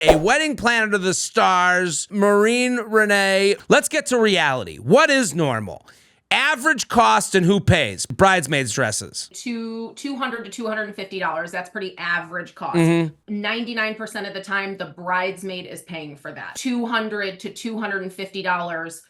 A wedding planner to the stars, Maureen Renee. Let's get to reality. What is normal? Average cost and who pays? Bridesmaids dresses. $200 to $250. That's pretty average cost. 99% of the time, the bridesmaid is paying for that. $200 to $250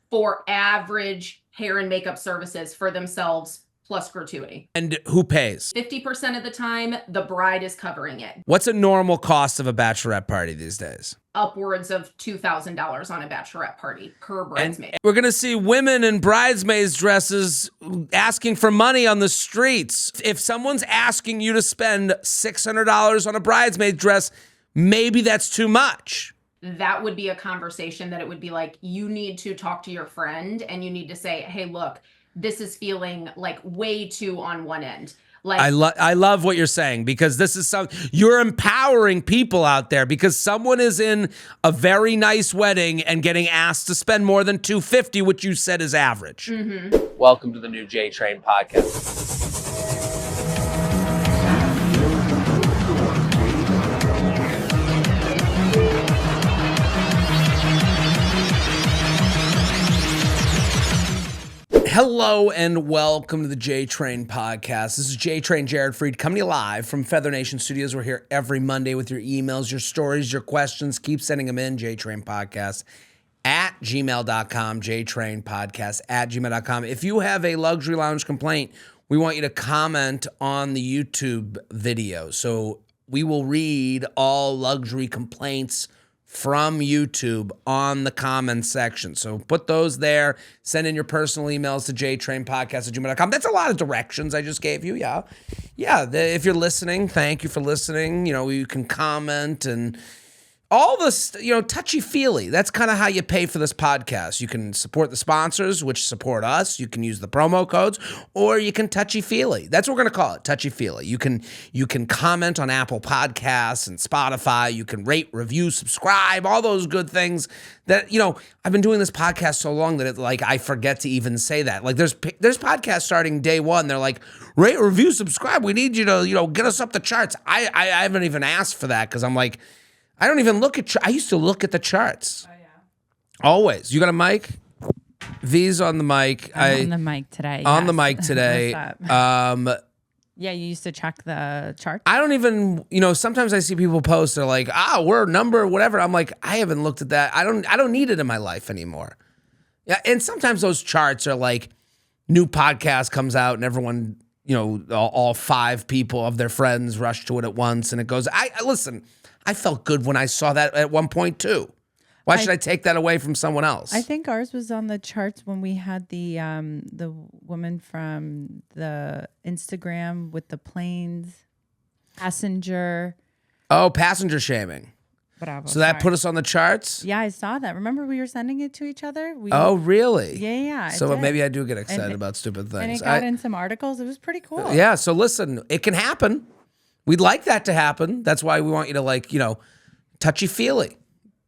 for average hair and makeup services for themselves, plus gratuity. And who pays? 50% of the time, the bride is covering it. What's a normal cost of a bachelorette party these days? Upwards of $2,000 on a bachelorette party per bridesmaid. And we're going to see women in bridesmaids dresses asking for money on the streets. If someone's asking you to spend $600 on a bridesmaid dress, maybe that's too much. That would be a conversation that it would be like, you need to talk to your friend and you need to say, hey, look, this is feeling like way too on one end. Like, I love what you're saying, because this is you're empowering people out there, because someone is in a very nice wedding and getting asked to spend more than $250, which you said is average. Welcome to the new JTrain Podcast. Hello and welcome to the JTrain Podcast. This is JTrain Jared Freid coming to you live from Feather Nation Studios. We're here every Monday with your emails, your stories, your questions. Keep sending them in. JTrain Podcast at gmail.com. JTrain Podcast at gmail.com. If you have a luxury lounge complaint, we want you to comment on the YouTube video. So we will read all luxury complaints from YouTube on the comments section. So put those there. Send in your personal emails to jtrainpodcast@gmail.com. That's a lot of directions I just gave you. Yeah. If you're listening, thank you for listening. You know, you can comment and all this, touchy-feely. That's kind of how you pay for this podcast. You can support the sponsors, which support us. You can use the promo codes, or you can touchy-feely. That's what we're going to call it, touchy-feely. You can comment on Apple Podcasts and Spotify. You can rate, review, subscribe, all those good things that, I've been doing this podcast so long that I forget to even say that. Like there's podcasts starting day one. They're like, rate, review, subscribe. We need you to, get us up the charts. I haven't even asked for that because I'm like, I don't even look at. I used to look at the charts. Oh yeah. Always. You got a mic? V's on the mic. I'm on the mic today. On the mic today. What's up? Yeah, you used to check the chart. I don't even. Sometimes I see people post. They're like, we're number whatever. I'm like, I haven't looked at that. I don't need it in my life anymore. Yeah, and sometimes those charts are like, new podcast comes out and everyone, all five people of their friends rush to it at once, and it goes. Listen. I felt good when I saw that at one point too. Why should I take that away from someone else? I think ours was on the charts when we had the woman from the Instagram with the planes, passenger. Oh, passenger shaming. Bravo. So that put us on the charts? Yeah, I saw that. Remember we were sending it to each other? Oh, really? Yeah. So maybe I do get excited about stupid things. And it got in some articles. It was pretty cool. Yeah, so listen, it can happen. We'd like that to happen. That's why we want you to touchy-feely.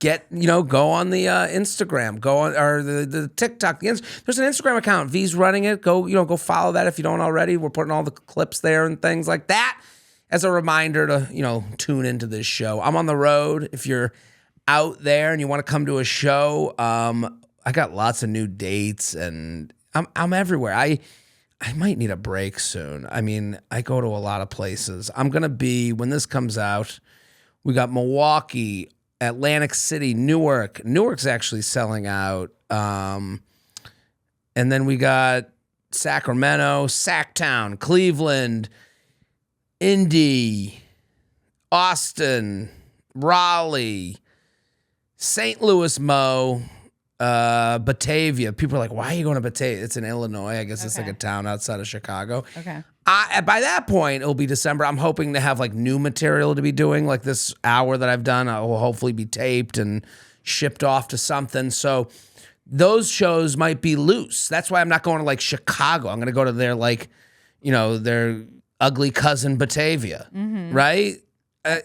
Go on the Instagram, go on or the TikTok. There's an Instagram account. V's running it. Go follow that if you don't already. We're putting all the clips there and things like that as a reminder to tune into this show. I'm on the road. If you're out there and you want to come to a show, I got lots of new dates and I'm everywhere. I might need a break soon. I mean, I go to a lot of places. I'm going to be, when this comes out, we got Milwaukee, Atlantic City, Newark. Newark's actually selling out. And then we got Sacramento, Sacktown, Cleveland, Indy, Austin, Raleigh, St. Louis, Batavia. People are like, why are you going to Batavia? It's in Illinois. I guess it's like a town outside of Chicago. Okay. By that point, it'll be December. I'm hoping to have new material to be doing. Like this hour that I've done, will hopefully be taped and shipped off to something. So those shows might be loose. That's why I'm not going to Chicago. I'm going to go to their their ugly cousin Batavia, right?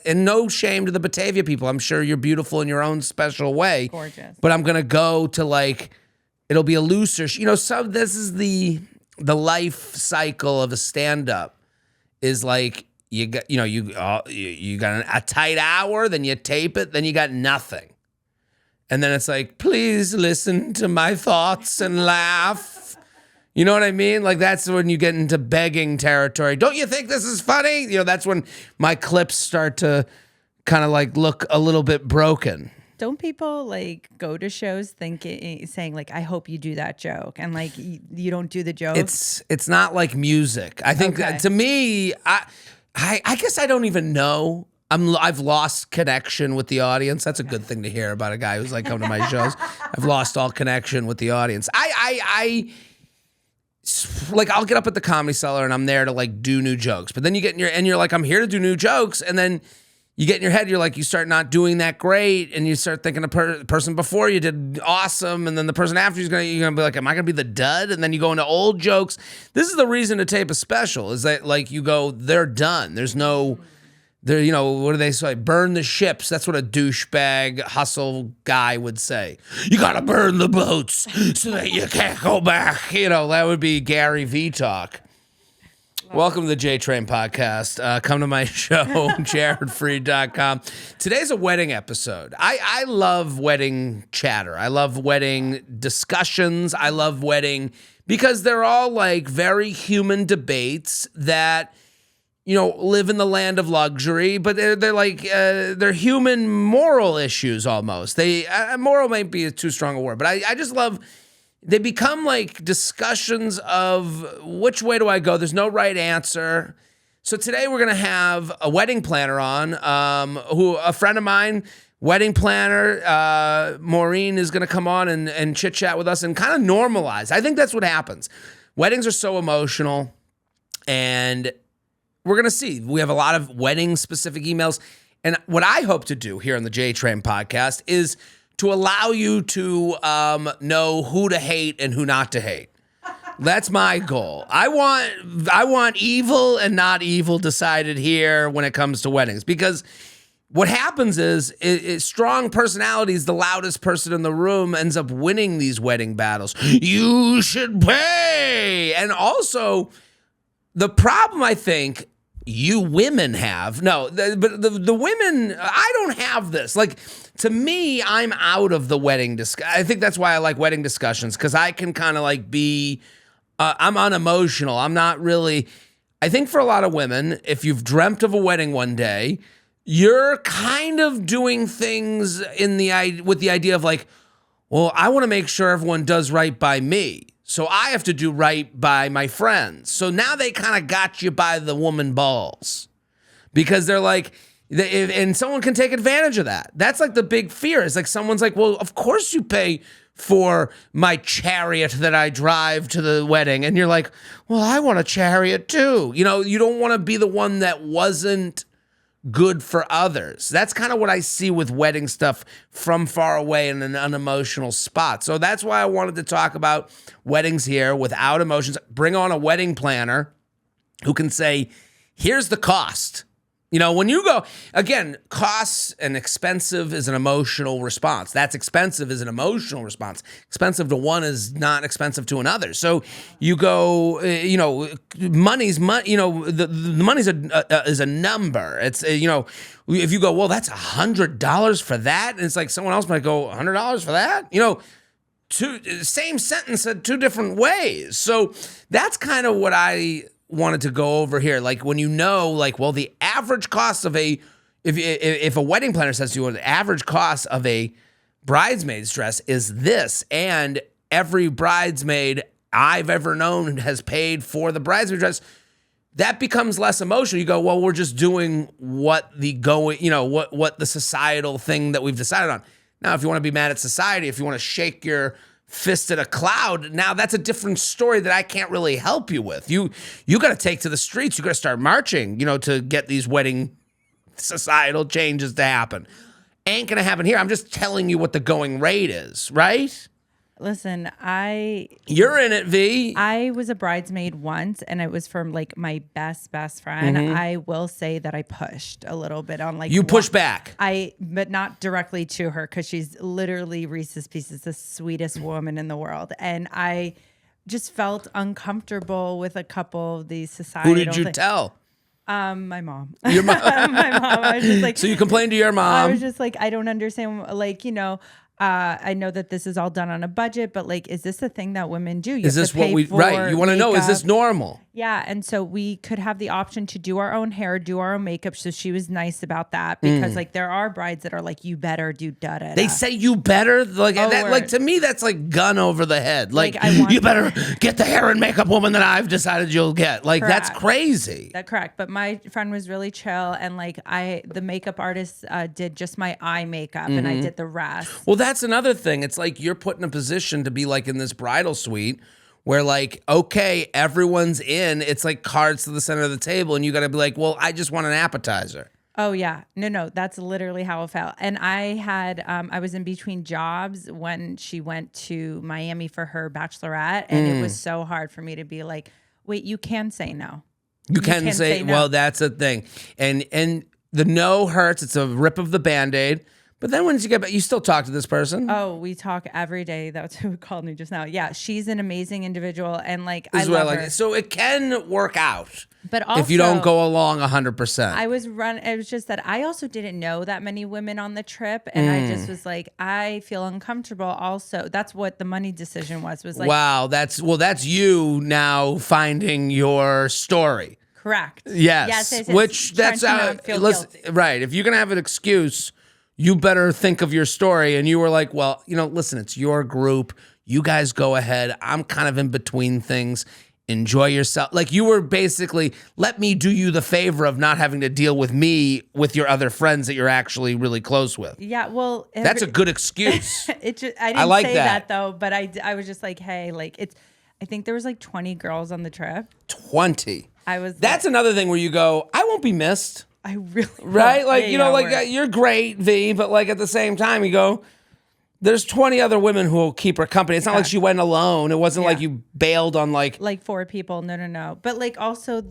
And no shame to the Batavia people. I'm sure you're beautiful in your own special way. Gorgeous. But I'm going to go to it'll be a looser, this is the life cycle of a stand-up is you got, you got a tight hour, then you tape it, then you got nothing. And then it's like, please listen to my thoughts and laugh. You know what I mean? Like, that's when you get into begging territory. Don't you think this is funny? That's when my clips start to kind of like look a little bit broken. Don't people like go to shows saying like, I hope you do that joke, and like you don't do the joke? It's not like music. I think to me, I guess I don't even know. I've lost connection with the audience. That's a good thing to hear about a guy who's like come to my shows. I've lost all connection with the audience. I like, I'll get up at the Comedy Cellar and I'm there to like do new jokes. But then you get you're like, I'm here to do new jokes, and then you get in your head, you're like, you start not doing that great, and you start thinking the person before you did awesome, and then the person after you're gonna be like, am I gonna be the dud? And then you go into old jokes. This is the reason to tape a special, is that like you go, they're done. There's no. They're, what do they say? Burn the ships. That's what a douchebag hustle guy would say. You got to burn the boats so that you can't go back. That would be Gary V talk. Welcome to the JTrain Podcast. Come to my show, jaredfreid.com. Today's a wedding episode. I love wedding chatter. I love wedding discussions. I love wedding because they're all like very human debates that live in the land of luxury, but they're like, they're human moral issues almost. Moral might be too strong a word, but I just love, they become like discussions of which way do I go? There's no right answer. So today we're going to have a wedding planner on, a friend of mine, wedding planner, Maureen, is going to come on and chit chat with us and kind of normalize. I think that's what happens. Weddings are so emotional, and we're going to see. We have a lot of wedding-specific emails. And what I hope to do here on the JTrain Podcast is to allow you to know who to hate and who not to hate. That's my goal. I want evil and not evil decided here when it comes to weddings. Because what happens is strong personalities, the loudest person in the room, ends up winning these wedding battles. You should pay. And also, the problem, I think, you women have, but the women, I don't have this. Like, to me, I'm out of the wedding I think that's why I like wedding discussions, because I can kind of like be, I'm unemotional. I'm not really, I think for a lot of women, if you've dreamt of a wedding one day, you're kind of doing things with the idea of like, well, I want to make sure everyone does right by me. So I have to do right by my friends. So now they kind of got you by the woman balls, because they're like, and someone can take advantage of that. That's like the big fear. It's like someone's like, well, of course you pay for my chariot that I drive to the wedding. And you're like, well, I want a chariot too. You don't want to be the one that wasn't good for others. That's kind of what I see with wedding stuff from far away in an unemotional spot. So that's why I wanted to talk about weddings here without emotions. Bring on a wedding planner who can say, here's the cost. When you go, again, costs and expensive is an emotional response. That's expensive is an emotional response. Expensive to one is not expensive to another. So you go, money's money, the money's is a number. It's, if you go, well, that's $100 for that. And it's like someone else might go, $100 for that? Same sentence said two different ways. So that's kind of what I wanted to go over here. Like, when the average cost of if a wedding planner says to you, the average cost of a bridesmaid's dress is this, and every bridesmaid I've ever known has paid for the bridesmaid dress, that becomes less emotional. You go, well, we're just doing what the societal thing that we've decided on. Now, if you want to be mad at society, if you want to shake your fist at a cloud, now that's a different story that I can't really help you with. You got to take to the streets. You got to start marching, to get these wedding societal changes to happen. Ain't gonna happen here. I'm just telling you what the going rate is, right? Listen, you're in it, V. I was a bridesmaid once, and it was from like my best friend. Mm-hmm. I will say that I pushed a little bit on like, you pushed back. But not directly to her, because she's literally Reese's Pieces, the sweetest woman in the world, and I just felt uncomfortable with a couple of these societal. Who did you tell? My mom. Your mom. My mom. I was just like, So you complained to your I mom. was just like, I don't understand. Like, I know that this is all done on a budget, but like, is this a thing that women do? Is this what we, right? You want to know, is this normal? Yeah. And so we could have the option to do our own hair, do our own makeup. So she was nice about that because like there are brides that are like, you better do da-da-da. They say you better, like that, like to me, that's like gun over the head. Like you better get the hair and makeup woman that I've decided you'll get. Like that's crazy. That's correct. But my friend was really chill, and like the makeup artist did just my eye makeup, and I did the rest. Well, that's another thing. It's like you're put in a position to be like in this bridal suite where like, okay, everyone's in. It's like cards to the center of the table, and you got to be like, well, I just want an appetizer. Oh yeah, no, that's literally how it felt. And I had, I was in between jobs when she went to Miami for her bachelorette, and it was so hard for me to be like, wait, you can say no. You can say no. Well, that's a thing, and the no hurts. It's a rip of the Band-Aid. But then once you get back, you still talk to this person. Oh, we talk every day. That's who called me just now. Yeah, she's an amazing individual, and like I love her. So it can work out, but also, if you don't go along 100%. It was just that I also didn't know that many women on the trip, and I just was like, I feel uncomfortable. Also, that's what the money decision was. Was like, wow, that's you now finding your story. Correct. Yes. Which that's right. If you're gonna have an excuse, you better think of your story. And you were like, well, listen, it's your group. You guys go ahead. I'm kind of in between things. Enjoy yourself. Like you were basically, let me do you the favor of not having to deal with me with your other friends that you're actually really close with. Yeah, well, that's a good excuse. I didn't say that though, but I was just like, hey, like I think there was like 20 girls on the trip. 20. That's another thing where you go, I won't be missed. I really right, like you're great, V, but like at the same time, you go, there's 20 other women who will keep her company. It's not like she went alone. It wasn't like you bailed on like 4 people. No. But like also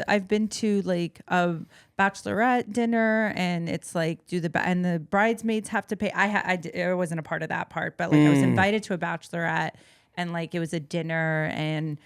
I've been to like a bachelorette dinner, and it's like and the bridesmaids have to pay. I wasn't a part of that part, but like I was invited to a bachelorette, and like it was a dinner, and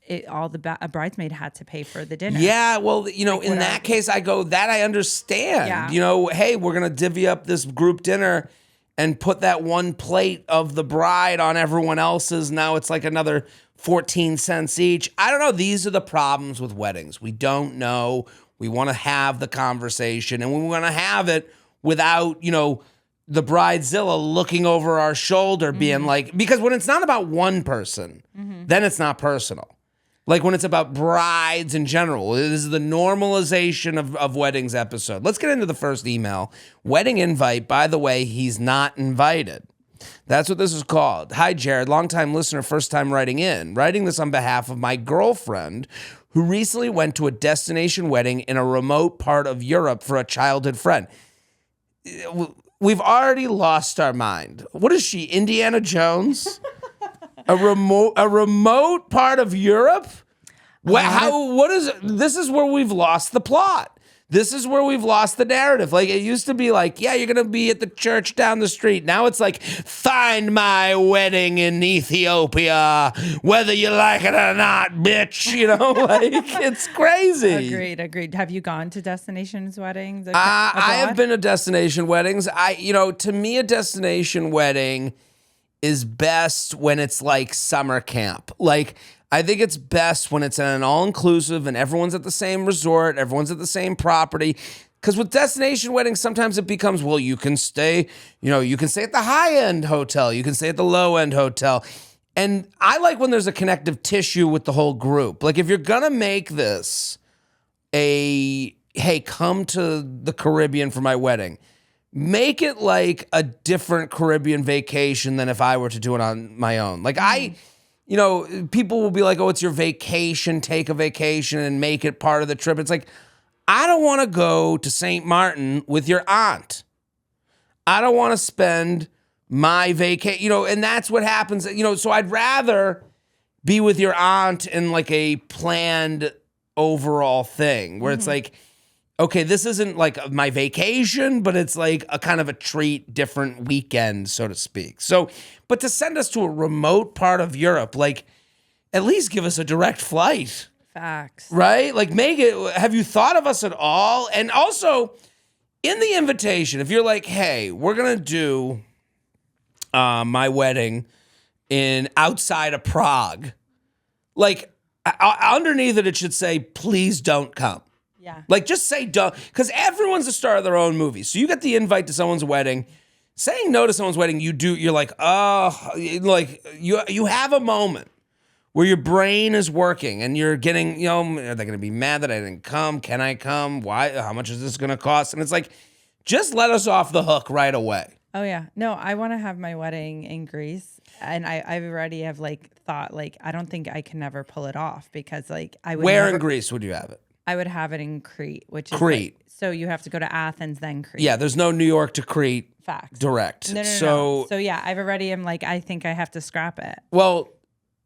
a bridesmaid had to pay for the dinner. Yeah, well, in that case, I go, that I understand. Yeah. Hey, we're going to divvy up this group dinner and put that one plate of the bride on everyone else's. Now it's like another 14 cents each. I don't know. These are the problems with weddings. We don't know. We want to have the conversation, and we want to have it without, the Bridezilla looking over our shoulder being like, because when it's not about one person, then it's not personal. Like when it's about brides in general. This is the normalization of weddings episode. Let's get into the first email. Wedding invite, by the way, he's not invited. That's what this is called. Hi, Jared, longtime listener, first time writing in. Writing this on behalf of my girlfriend who recently went to a destination wedding in a remote part of Europe for a childhood friend. We've already lost our mind. What is she, Indiana Jones? A remote part of Europe? This is where we've lost the plot. This is where we've lost the narrative. Like it used to be like, yeah, you're going to be at the church down the street. Now it's like, find my wedding in Ethiopia, whether you like it or not, bitch. Like it's crazy. Agreed. Have you gone to destinations weddings? I have been to destination weddings. To me, a destination wedding is best when it's like summer camp. Like, I think it's best when it's an all-inclusive and everyone's at the same resort, everyone's at the same property. Because with destination weddings, sometimes it becomes, well, you can stay at the high-end hotel, you can stay at the low-end hotel. And I like when there's a connective tissue with the whole group. Like, if you're gonna make this hey, come to the Caribbean for my wedding, make it like a different Caribbean vacation than if I were to do it on my own. Like people will be like, oh, it's your vacation, take a vacation and make it part of the trip. It's like, I don't want to go to St. Martin with your aunt. I don't want to spend my vacation, and that's what happens, so I'd rather be with your aunt in like a planned overall thing where it's like, okay, this isn't like my vacation, but it's like a kind of a treat, different weekend, so to speak. So, but to send us to a remote part of Europe, like, at least give us a direct flight. Facts. Right? Like, have you thought of us at all? And also, in the invitation, if you're like, hey, we're going to do my wedding outside of Prague, like, underneath it should say, please don't come. Yeah. Like, just say don't, because everyone's the star of their own movie. So you get the invite to someone's wedding. Saying no to someone's wedding, you're like, oh, like you have a moment where your brain is working and you're getting, are they going to be mad that I didn't come? Can I come? Why? How much is this going to cost? And it's like, just let us off the hook right away. Oh yeah. No, I want to have my wedding in Greece, and I already have like thought like I don't think I can never pull it off because like I would. Where in Greece would you have it? I would have it in Crete, which is Crete. Like, so you have to go to Athens then Crete. Yeah, there's no New York to Crete. Facts. Direct. No. So yeah, I've already am like I think I have to scrap it. Well,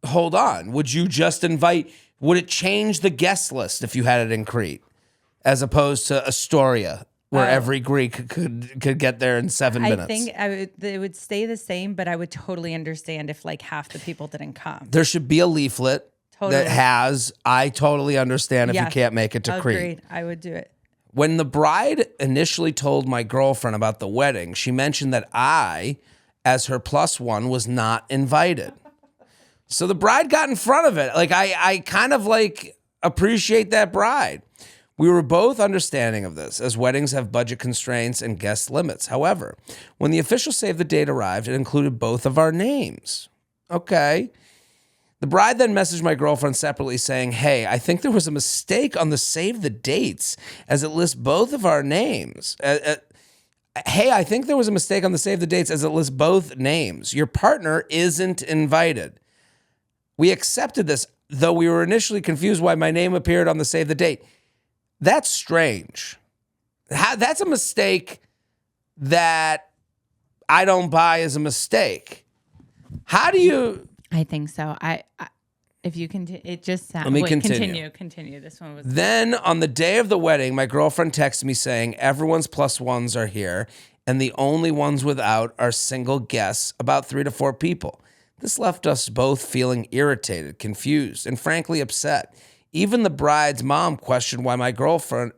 hold on. Would you just invite? Would it change the guest list if you had it in Crete, as opposed to Astoria, where every Greek could get there in 7 minutes? I think it would stay the same, but I would totally understand if like half the people didn't come. There should be a leaflet that has, I totally understand if you can't make it to Crete. Agreed. I would do it. When the bride initially told my girlfriend about the wedding, she mentioned that I, as her +1, was not invited. So the bride got in front of it. Like, I kind of like appreciate that bride. We were both understanding of this, as weddings have budget constraints and guest limits. However, when the official save the date arrived, it included both of our names. Okay. The bride then messaged my girlfriend separately saying, hey, I think there was a mistake on the save the dates as it lists both of our names. Hey, I think there was a mistake on the save the dates as it lists both names. Your partner isn't invited. We accepted this, though we were initially confused why my name appeared on the save the date. That's strange. That's a mistake that I don't buy as a mistake. How do you... I think so. I if you continue, it just sounds. Let me continue. Continue. This one was. Then on the day of the wedding, my girlfriend texted me saying everyone's +1s are here, and the only ones without are single guests, about 3 to 4 people. This left us both feeling irritated, confused, and frankly upset. Even the bride's mom questioned my girlfriend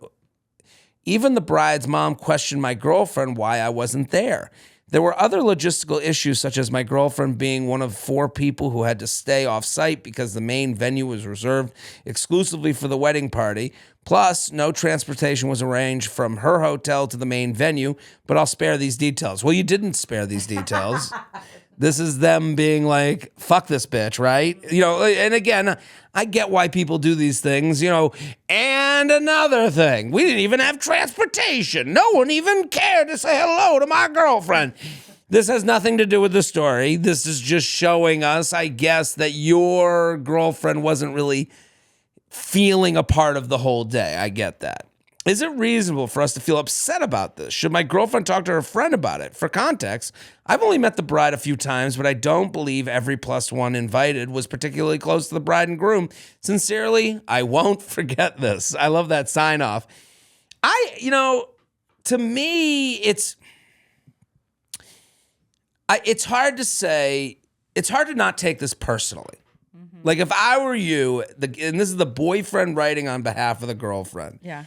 why I wasn't there. There were other logistical issues, such as my girlfriend being one of 4 people who had to stay off-site because the main venue was reserved exclusively for the wedding party. Plus, no transportation was arranged from her hotel to the main venue, but I'll spare these details. Well, you didn't spare these details. This is them being like, fuck this bitch, right? And again, I get why people do these things, And another thing, we didn't even have transportation. No one even cared to say hello to my girlfriend. This has nothing to do with the story. This is just showing us, I guess, that your girlfriend wasn't really feeling a part of the whole day. I get that. Is it reasonable for us to feel upset about this? Should my girlfriend talk to her friend about it? For context, I've only met the bride a few times, but I don't believe every +1 invited was particularly close to the bride and groom. Sincerely, I won't forget this. I love that sign off. To me, it's hard to say, it's hard to not take this personally. Mm-hmm. Like if I were you, and this is the boyfriend writing on behalf of the girlfriend. Yeah.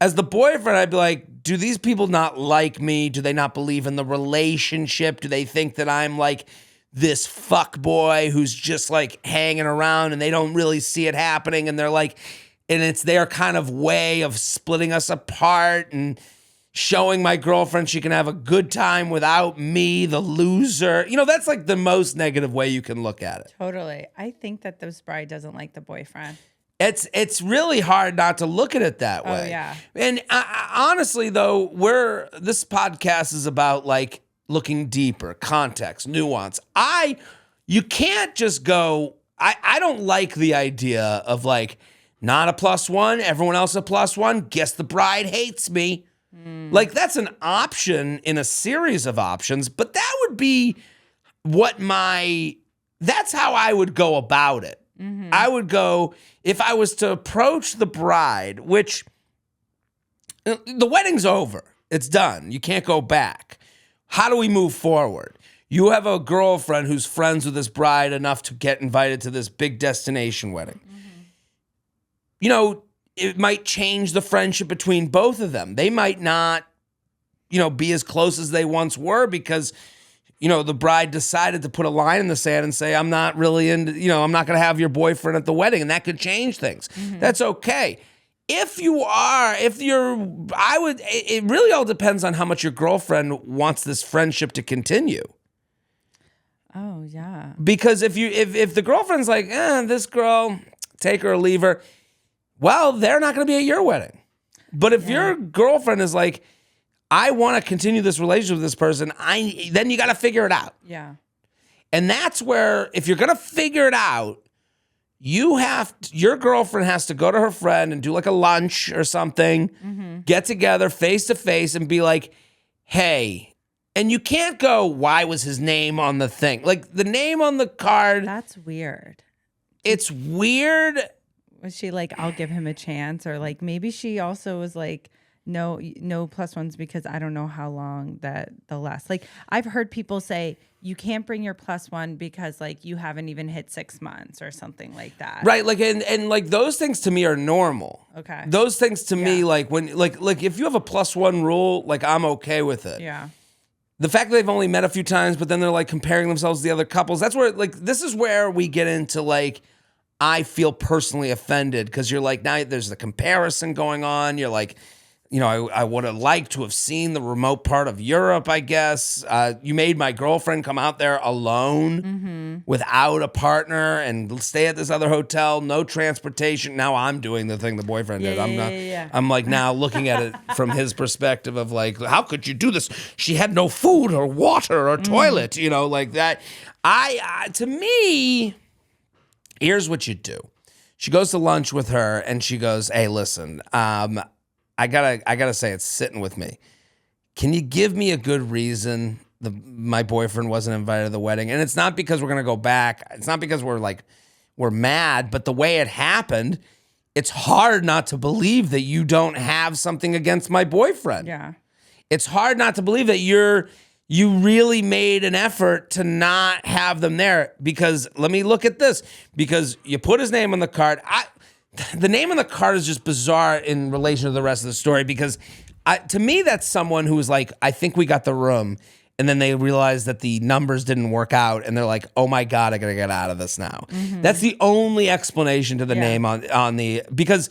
As the boyfriend, I'd be like, do these people not like me? Do they not believe in the relationship? Do they think that I'm like this fuck boy who's just like hanging around and they don't really see it happening? And they're like, and it's their kind of way of splitting us apart and showing my girlfriend she can have a good time without me, the loser. That's like the most negative way you can look at it. Totally. I think that this bride doesn't like the boyfriend. It's really hard not to look at it that way. Oh, yeah. And honestly, though, this podcast is about like looking deeper, context, nuance. You can't just go, I don't like the idea of like, not a +1, everyone else a +1, guess the bride hates me. Like that's an option in a series of options, but that would be that's how I would go about it. Mm-hmm. I would go, if I was to approach the bride, which the wedding's over, it's done. You can't go back. How do we move forward? You have a girlfriend who's friends with this bride enough to get invited to this big destination wedding. Mm-hmm. it might change the friendship between both of them. They might not, be as close as they once were because, the bride decided to put a line in the sand and say, I'm not really into, I'm not going to have your boyfriend at the wedding. And that could change things. That's okay. It really all depends on how much your girlfriend wants this friendship to continue. Oh, yeah. Because if the girlfriend's like, this girl, take her or leave her, well, they're not going to be at your wedding. But if your girlfriend is like, I want to continue this relationship with this person, then you got to figure it out. Yeah. And that's where, if you're going to figure it out, your girlfriend has to go to her friend and do like a lunch or something, get together face to face and be like, hey, and you can't go, why was his name on the thing? Like the name on the card. That's weird. It's weird. Was she like, I'll give him a chance? Or like, maybe she also was like, no plus ones because I don't know how long that they'll last. Like I've heard people say you can't bring your plus one because like you haven't even hit 6 months or something like that. Right. Like, and like those things to me are normal. Okay. Those things to me, like when, like if you have a plus one rule, like I'm okay with it. Yeah. The fact that they've only met a few times, but then they're like comparing themselves to the other couples. That's where like, this is where we get into like, I feel personally offended because you're like, now there's the comparison going on. You're like, I would have liked to have seen the remote part of Europe, I guess. You made my girlfriend come out there alone without a partner and stay at this other hotel, no transportation. Now I'm doing the thing the boyfriend did. I'm like now looking at it from his perspective of like, how could you do this? She had no food or water or toilet, like that. To me, here's what you do. She goes to lunch with her and she goes, hey, listen, I gotta say it's sitting with me. Can you give me a good reason my boyfriend wasn't invited to the wedding? And it's not because we're gonna go back. It's not because we're mad, but the way it happened, it's hard not to believe that you don't have something against my boyfriend. Yeah. It's hard not to believe that you really made an effort to not have them there because let me look at this. Because you put his name on the card. The name on the card is just bizarre in relation to the rest of the story because to me, that's someone who was like, I think we got the room. And then they realized that the numbers didn't work out. And they're like, oh my God, I got to get out of this now. That's the only explanation to the name on the, because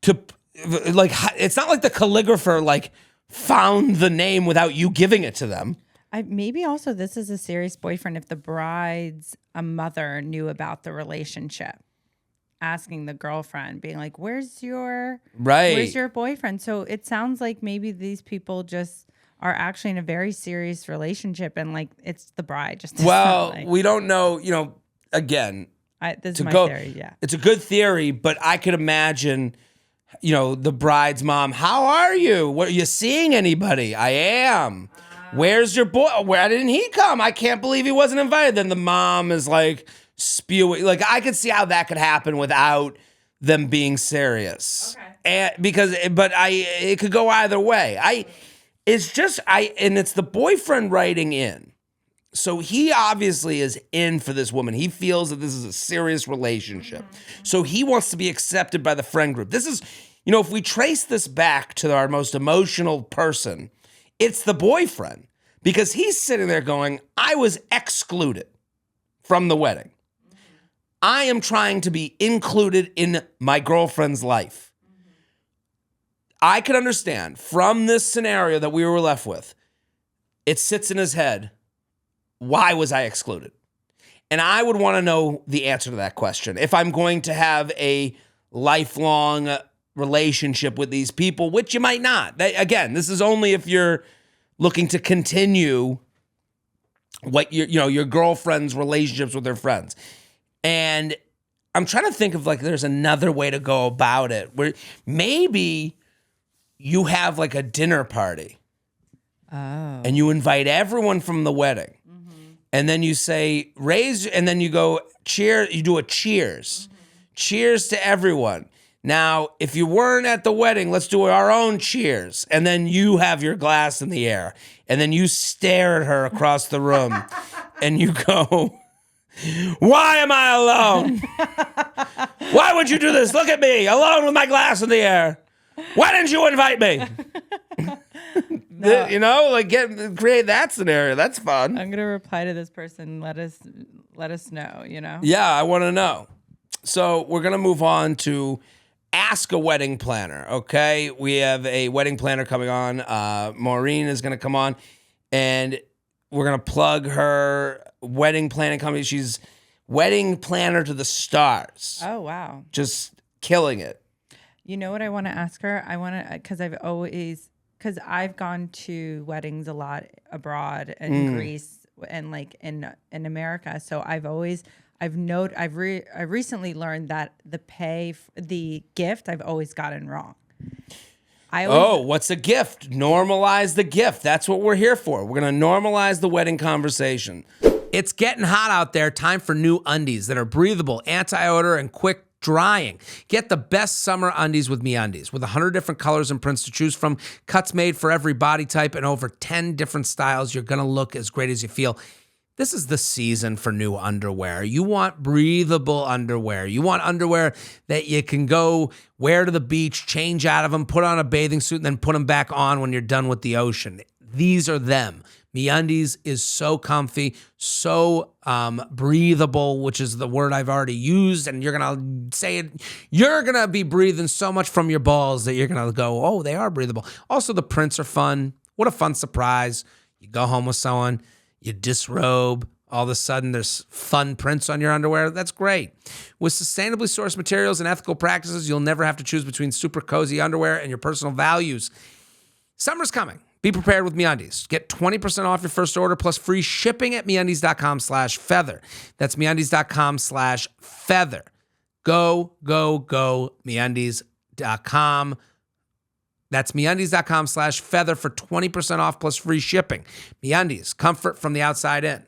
it's not like the calligrapher like found the name without you giving it to them. Maybe also this is a serious boyfriend if the bride's mother knew about the relationship. Asking the girlfriend, being like, where's your boyfriend? So it sounds like maybe these people just are actually in a very serious relationship and like it's the bride. We don't know, again, this is my theory, yeah. It's a good theory, but I could imagine, the bride's mom, how are you? What, are you seeing anybody? I am. Where's your boy? Where didn't he come? I can't believe he wasn't invited. Then the mom is like, spewing, like I could see how that could happen without them being serious. Okay. It could go either way. It's the boyfriend writing in. So he obviously is in for this woman. He feels that this is a serious relationship. So he wants to be accepted by the friend group. This is, if we trace this back to our most emotional person, it's the boyfriend because he's sitting there going, I was excluded from the wedding. I am trying to be included in my girlfriend's life. I can understand from this scenario that we were left with, it sits in his head, why was I excluded? And I would want to know the answer to that question. If I'm going to have a lifelong relationship with these people, which you might not. Again, this is only if you're looking to continue what your girlfriend's relationships with her friends. And I'm trying to think of like there's another way to go about it where maybe you have like a dinner party. Oh. And you invite everyone from the wedding. And then you say and then you go cheer, you do a cheers. Cheers to everyone. Now, if you weren't at the wedding, let's do our own cheers. And then you have your glass in the air. And then you stare at her across the room and you go Why am I alone? Why would you do this? Look at me, alone with my glass in the air. Why didn't you invite me? No. You know, like create that scenario. That's fun. I'm gonna reply to this person. Let us know. You know. Yeah, I want to know. So we're gonna move on to ask a wedding planner. Okay, we have a wedding planner coming on. Maureen is gonna come on, and we're gonna plug her wedding planning company. She's wedding planner to the stars. Oh wow. Just killing it. You know what I want to ask her? I want to because I've gone to weddings a lot abroad in Greece and like in America. So I recently learned that the gift I've always gotten wrong. What's a gift? Normalize the gift. That's what we're here for. We're going to normalize the wedding conversation. It's getting hot out there. Time for new undies that are breathable, anti-odor, and quick drying. Get the best summer undies with MeUndies. With 100 different colors and prints to choose from, cuts made for every body type, and over 10 different styles, you're going to look as great as you feel. This is the season for new underwear. You want breathable underwear. You want underwear that you can go wear to the beach, change out of them, put on a bathing suit, and then put them back on when you're done with the ocean. These are them. MeUndies is so comfy, so breathable, which is the word I've already used, and you're going to say it. You're going to be breathing so much from your balls that you're going to go, oh, they are breathable. Also, the prints are fun. What a fun surprise. You go home with someone, you disrobe, all of a sudden there's fun prints on your underwear. That's great. With sustainably sourced materials and ethical practices, you'll never have to choose between super cozy underwear and your personal values. Summer's coming. Be prepared with MeUndies. Get 20% off your first order plus free shipping at MeUndies.com/feather. That's MeUndies.com/feather. Go, go, go, MeUndies.com. That's MeUndies.com/feather for 20% off plus free shipping. MeUndies, comfort from the outside in.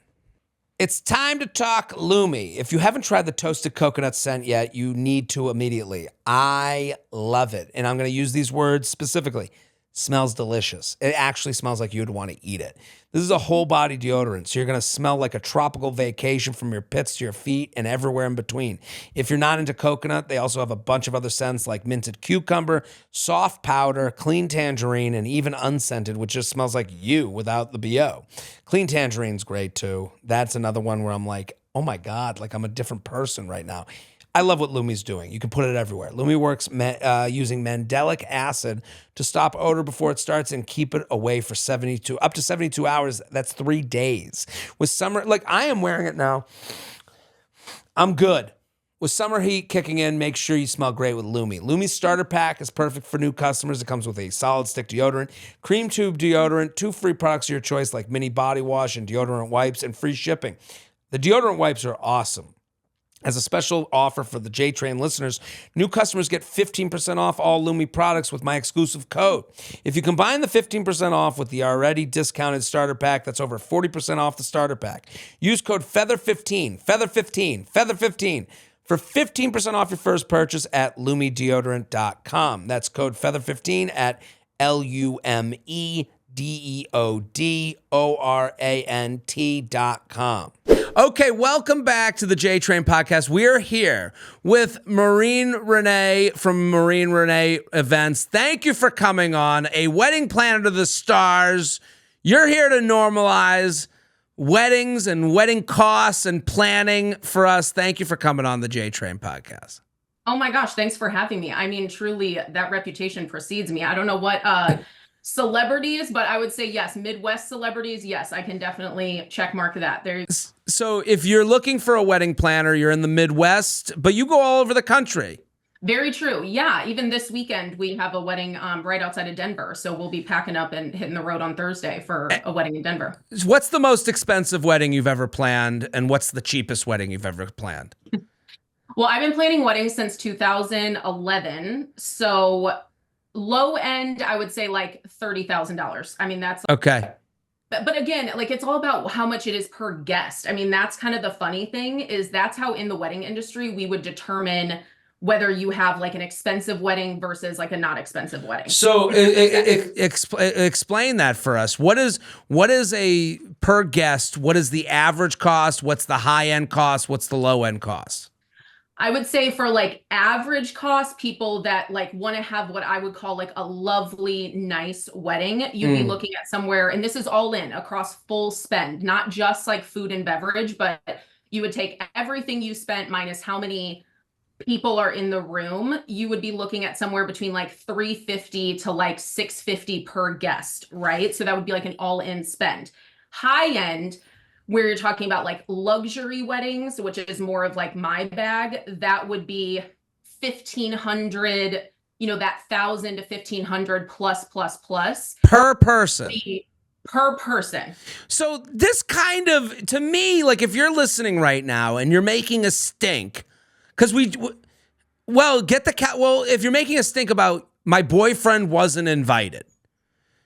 It's time to talk Lumi. If you haven't tried the toasted coconut scent yet, you need to immediately. I love it. And I'm going to use these words specifically. Smells delicious. It actually smells like you'd want to eat it. This is a whole body deodorant, so you're going to smell like a tropical vacation from your pits to your feet and everywhere in between. If you're not into coconut, they also have a bunch of other scents like minted cucumber, soft powder, clean tangerine, and even unscented, which just smells like you without the BO. Clean tangerine's great too. That's another one where I'm like, oh my God, like I'm a different person right now. I love what Lumi's doing. You can put it everywhere. Lumi works using mandelic acid to stop odor before it starts and keep it away for up to 72 hours. That's 3 days. With summer, like I am wearing it now. I'm good. With summer heat kicking in, make sure you smell great with Lumi. Lumi's starter pack is perfect for new customers. It comes with a solid stick deodorant, cream tube deodorant, 2 free products of your choice like mini body wash and deodorant wipes, and free shipping. The deodorant wipes are awesome. As a special offer for the JTrain listeners, new customers get 15% off all Lumi products with my exclusive code. If you combine the 15% off with the already discounted starter pack, that's over 40% off the starter pack. Use code FEATHER15, FEATHER15, FEATHER15 for 15% off your first purchase at LumiDeodorant.com. That's code FEATHER15 at LumiDeodorant.com. Okay, welcome back to the JTrain Podcast. We're here with Maureen Renee from Maureen Renee Events. Thank you for coming on. A wedding planner to the stars. You're here to normalize weddings and wedding costs and planning for us. Thank you for coming on the JTrain Podcast. Oh my gosh, thanks for having me. I mean, truly, that reputation precedes me. I don't know what celebrities, but I would say yes, Midwest celebrities. Yes, I can definitely check mark that. So if you're looking for a wedding planner, you're in the Midwest, but you go all over the country. Very true. Yeah. Even this weekend, we have a wedding right outside of Denver. So we'll be packing up and hitting the road on Thursday for a wedding in Denver. What's the most expensive wedding you've ever planned? And what's the cheapest wedding you've ever planned? Well, I've been planning weddings since 2011. So low end, I would say like $30,000. I mean, that's okay. But again, like it's all about how much it is per guest. I mean, that's kind of the funny thing is that's how in the wedding industry, we would determine whether you have like an expensive wedding versus like a not expensive wedding. So explain that for us. What is a per guest? What is the average cost? What's the high end cost? What's the low end cost? I would say for like average cost, people that like want to have what I would call like a lovely, nice wedding, you'd be looking at somewhere, and this is all in across full spend, not just like food and beverage, but you would take everything you spent minus how many people are in the room. You would be looking at somewhere between like $350 to like $650 per guest, right? So that would be like an all-in spend. High end, where you're talking about like luxury weddings, which is more of like my bag, that would be 1,500, you know, that 1,000 to 1,500 plus Per person. Per person. So this kind of, to me, like if you're listening right now and you're making a stink, because if you're making a stink about my boyfriend wasn't invited,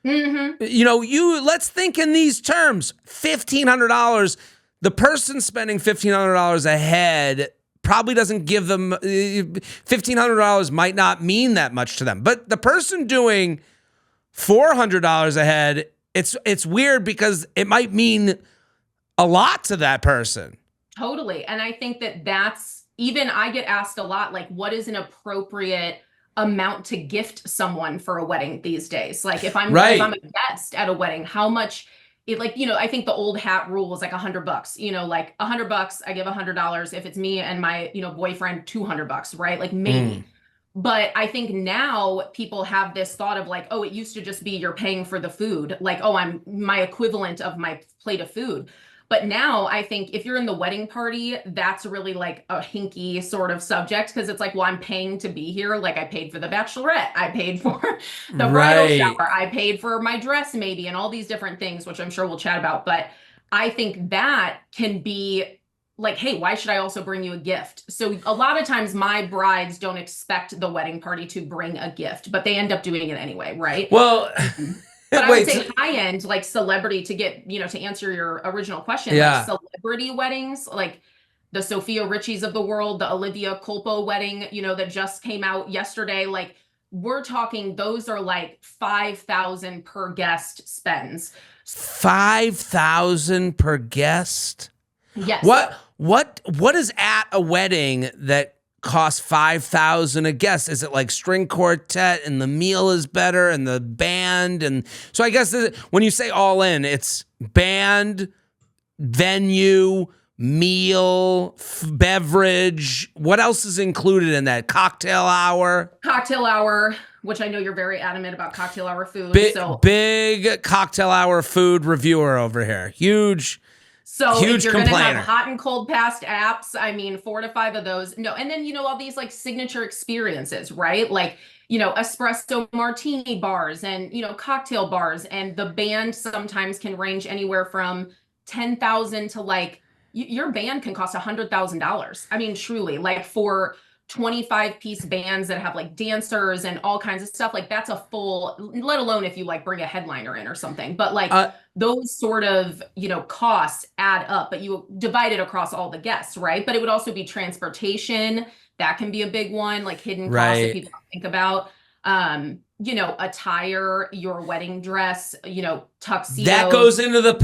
you know, let's think in these terms. $1,500. The person spending $1,500 a head probably doesn't give them $1,500 might not mean that much to them. But the person doing $400 a head, it's weird because it might mean a lot to that person. Totally. And I think that's even, I get asked a lot, like, what is an appropriate amount to gift someone for a wedding these days? Like if I'm a guest at a wedding, how much like, you know, I think the old hat rule is like $100, you know, like $100, I give $100. If it's me and my, you know, boyfriend, $200, right? Like maybe. But I think now people have this thought of like, oh, it used to just be you're paying for the food. Like, oh, I'm my equivalent of my plate of food. But now I think if you're in the wedding party, that's really like a hinky sort of subject, because it's like, well, I'm paying to be here. Like I paid for the bachelorette, I paid for the bridal shower, I paid for my dress maybe, and all these different things, which I'm sure we'll chat about. But I think that can be like, hey, why should I also bring you a gift? So a lot of times my brides don't expect the wedding party to bring a gift, but they end up doing it anyway, right? Well... But I would say high end, like celebrity, to get, you know, to answer your original question, like celebrity weddings, like the Sophia Richies of the world, the Olivia Culpo wedding, you know, that just came out yesterday. Like we're talking, those are like 5,000 per guest spends. 5,000 per guest? Yes. What is at a wedding that costs 5,000 a guest? Is it like string quartet and the meal is better and the band? And so I guess when you say all in, it's band, venue, meal, beverage. What else is included in that? Cocktail hour, which I know you're very adamant about cocktail hour food. Big cocktail hour food reviewer over here. Huge. So huge you're complainer. Going to have hot and cold past apps. I mean, 4 to 5 of those. No. And then, you know, all these like signature experiences, right? Like, you know, espresso martini bars and, you know, cocktail bars. And the band sometimes can range anywhere from 10,000 to like, your band can cost $100,000. I mean, truly, like for 25-piece bands that have like dancers and all kinds of stuff, like that's a full, let alone if you like bring a headliner in or something, but like those sort of, you know, costs add up, but you divide it across all the guests, right? But it would also be transportation. That can be a big one, like hidden costs that people don't think about. You know, attire, your wedding dress, you know, tuxedo. That goes into the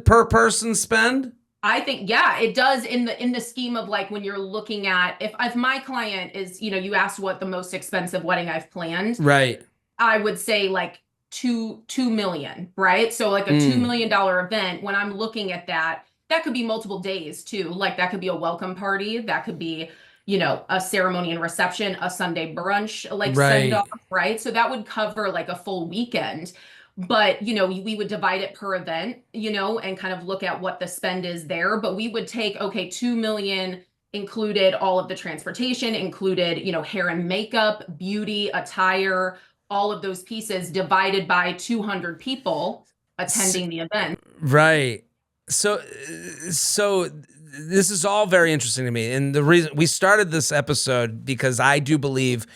per person spend? I think, yeah, it does in the scheme of like when you're looking at, if my client is, you know, you asked what the most expensive wedding I've planned. Right. I would say like $2 million, right? So like a $2 million event, when I'm looking at that could be multiple days too. Like that could be a welcome party. That could be, you know, a ceremony and reception, a Sunday brunch, like send off, right? So that would cover like a full weekend. But, you know, we would divide it per event, you know, and kind of look at what the spend is there. But we would take, okay, 2 million included all of the transportation, included, you know, hair and makeup, beauty, attire, all of those pieces divided by 200 people attending the event. Right. So this is all very interesting to me. And the reason we started this episode, because I do believe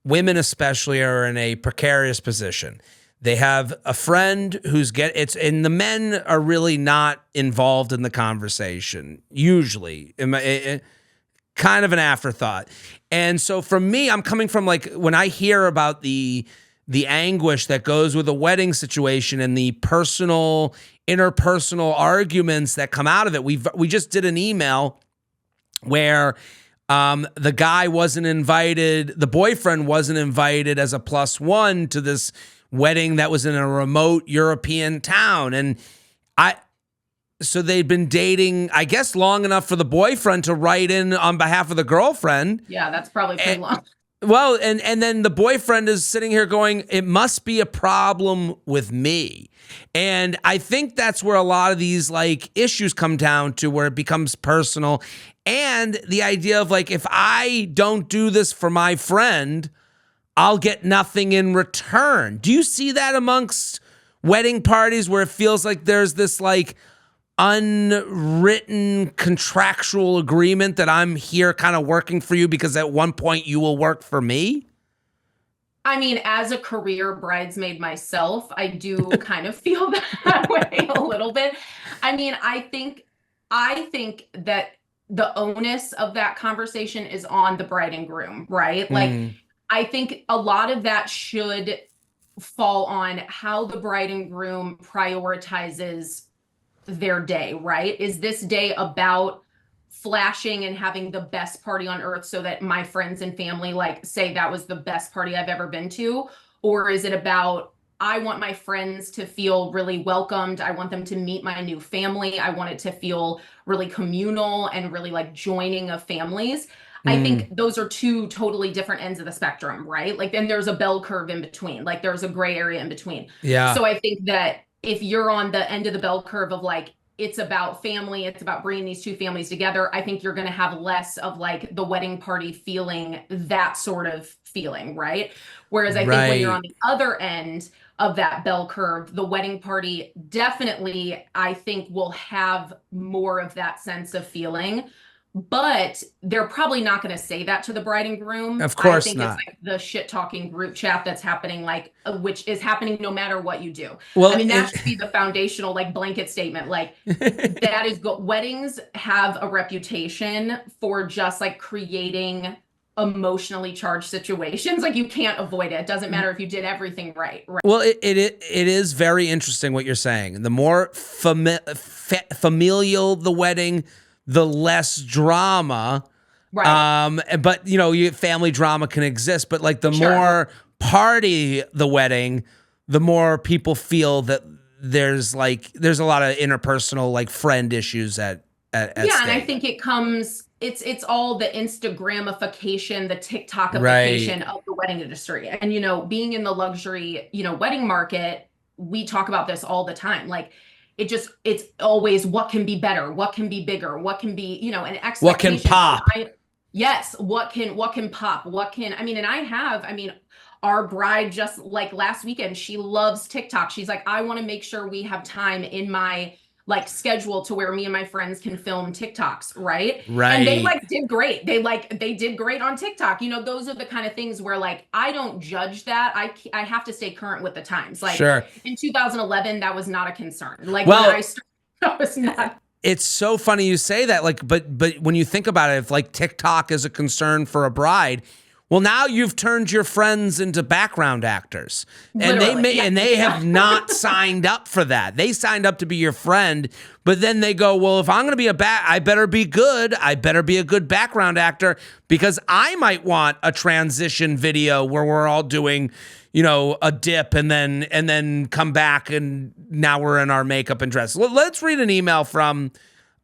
women especially are in a precarious position. They have a friend and the men are really not involved in the conversation, usually. kind of an afterthought. And so for me, I'm coming from like when I hear about the anguish that goes with a wedding situation and the personal, interpersonal arguments that come out of it. We just did an email where the guy wasn't invited, the boyfriend wasn't invited as a +1 to this wedding that was in a remote European town. And so they'd been dating, I guess, long enough for the boyfriend to write in on behalf of the girlfriend. Yeah, that's probably pretty long. Well, and then the boyfriend is sitting here going, it must be a problem with me. And I think that's where a lot of these like issues come down to, where it becomes personal. And the idea of like, if I don't do this for my friend, I'll get nothing in return. Do you see that amongst wedding parties where it feels like there's this like unwritten contractual agreement that I'm here kind of working for you because at one point you will work for me? I mean, as a career bridesmaid myself, I do kind of feel that way a little bit. I mean, I think that the onus of that conversation is on the bride and groom, right? Like, I think a lot of that should fall on how the bride and groom prioritizes their day, right? Is this day about flashing and having the best party on earth so that my friends and family like say that was the best party I've ever been to? Or is it about, I want my friends to feel really welcomed. I want them to meet my new family. I want it to feel really communal and really like joining of families. I think those are two totally different ends of the spectrum, right? Like then there's a bell curve in between, like there's a gray area in between. Yeah. So I think that if you're on the end of the bell curve of like, it's about family, it's about bringing these two families together, I think you're going to have less of like the wedding party feeling, that sort of feeling, right? Whereas I think when you're on the other end of that bell curve, the wedding party definitely, I think, will have more of that sense of feeling. But they're probably not going to say that to the bride and groom. Of course I think not. It's like the shit talking group chat that's happening, like which is happening no matter what you do. Well, I mean, that should be the foundational like blanket statement. Like that is weddings have a reputation for just like creating emotionally charged situations. Like you can't avoid it. It doesn't matter if you did everything right. Well, it is very interesting what you're saying. The more familial the wedding, the less drama. Right. But family drama can exist, but like the more party the wedding, the more people feel that there's a lot of interpersonal like friend issues at stake. And I think it's all the Instagramification, the TikTokification of the wedding industry. And being in the luxury, wedding market, we talk about this all the time. Like it's always what can be better, what can be bigger, what can be, an expectation. What can pop? Yes. What can pop? Our bride just like last weekend, she loves TikTok. She's like, I want to make sure we have time in my like schedule to where me and my friends can film TikToks. Right. And they did great. They did great on TikTok. Those are the kind of things where like, I don't judge that. I have to stay current with the times. Like in 2011, that was not a concern. Like when I started, that was not. It's so funny you say that. Like, but when you think about it, if like TikTok is a concern for a bride, well, now you've turned your friends into background actors, and they have not signed up for that. They signed up to be your friend, but then they go, well, if I'm going to be I better be good. I better be a good background actor because I might want a transition video where we're all doing, a dip and then come back and now we're in our makeup and dress. Let's read an email from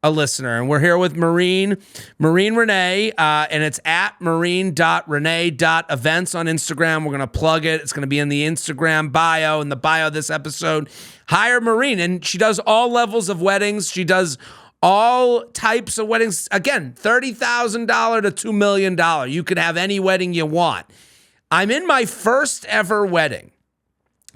a listener, and we're here with Maureen Renee, and it's at maureen.renee.events on Instagram. We're going to plug it. It's going to be in the Instagram bio, in the bio of this episode. Hire Maureen, and she does all levels of weddings. She does all types of weddings. Again, $30,000 to $2 million. You could have any wedding you want. I'm in my first ever wedding,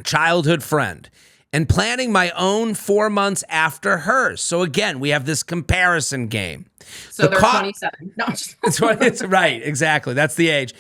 childhood friend, and planning my own 4 months after hers. So again, we have this comparison game. So they're 27. No, it's right, exactly. That's the age.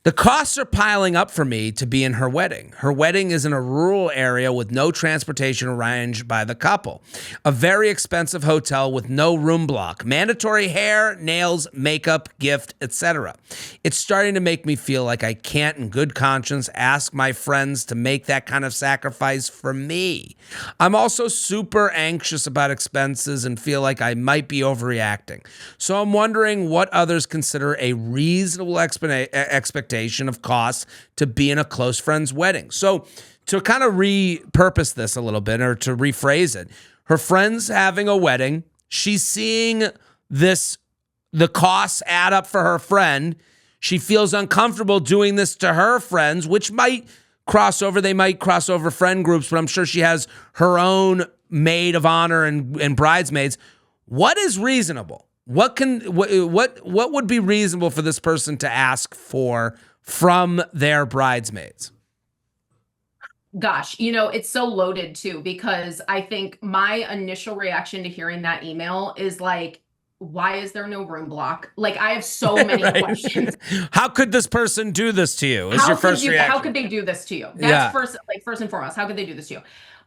The costs are piling up for me to be in her wedding. Her wedding is in a rural area with no transportation arranged by the couple. A very expensive hotel with no room block, mandatory hair, nails, makeup, gift, etc. It's starting to make me feel like I can't in good conscience ask my friends to make that kind of sacrifice for me. I'm also super anxious about expenses and feel like I might be overreacting. So I'm wondering what others consider a reasonable expectation of costs to be in a close friend's wedding. So to kind of repurpose this a little bit, or to rephrase it, her friend's having a wedding. She's seeing the costs add up for her friend. She feels uncomfortable doing this to her friends, which might cross over. They might cross over friend groups, but I'm sure she has her own maid of honor and bridesmaids. What is reasonable? What would be reasonable for this person to ask for from their bridesmaids? Gosh, it's so loaded too, because I think my initial reaction to hearing that email is like, why is there no room block? Like, I have so many questions. How could this person do this to you? Is your first reaction? How could they do this to you? That's first and foremost. How could they do this to you?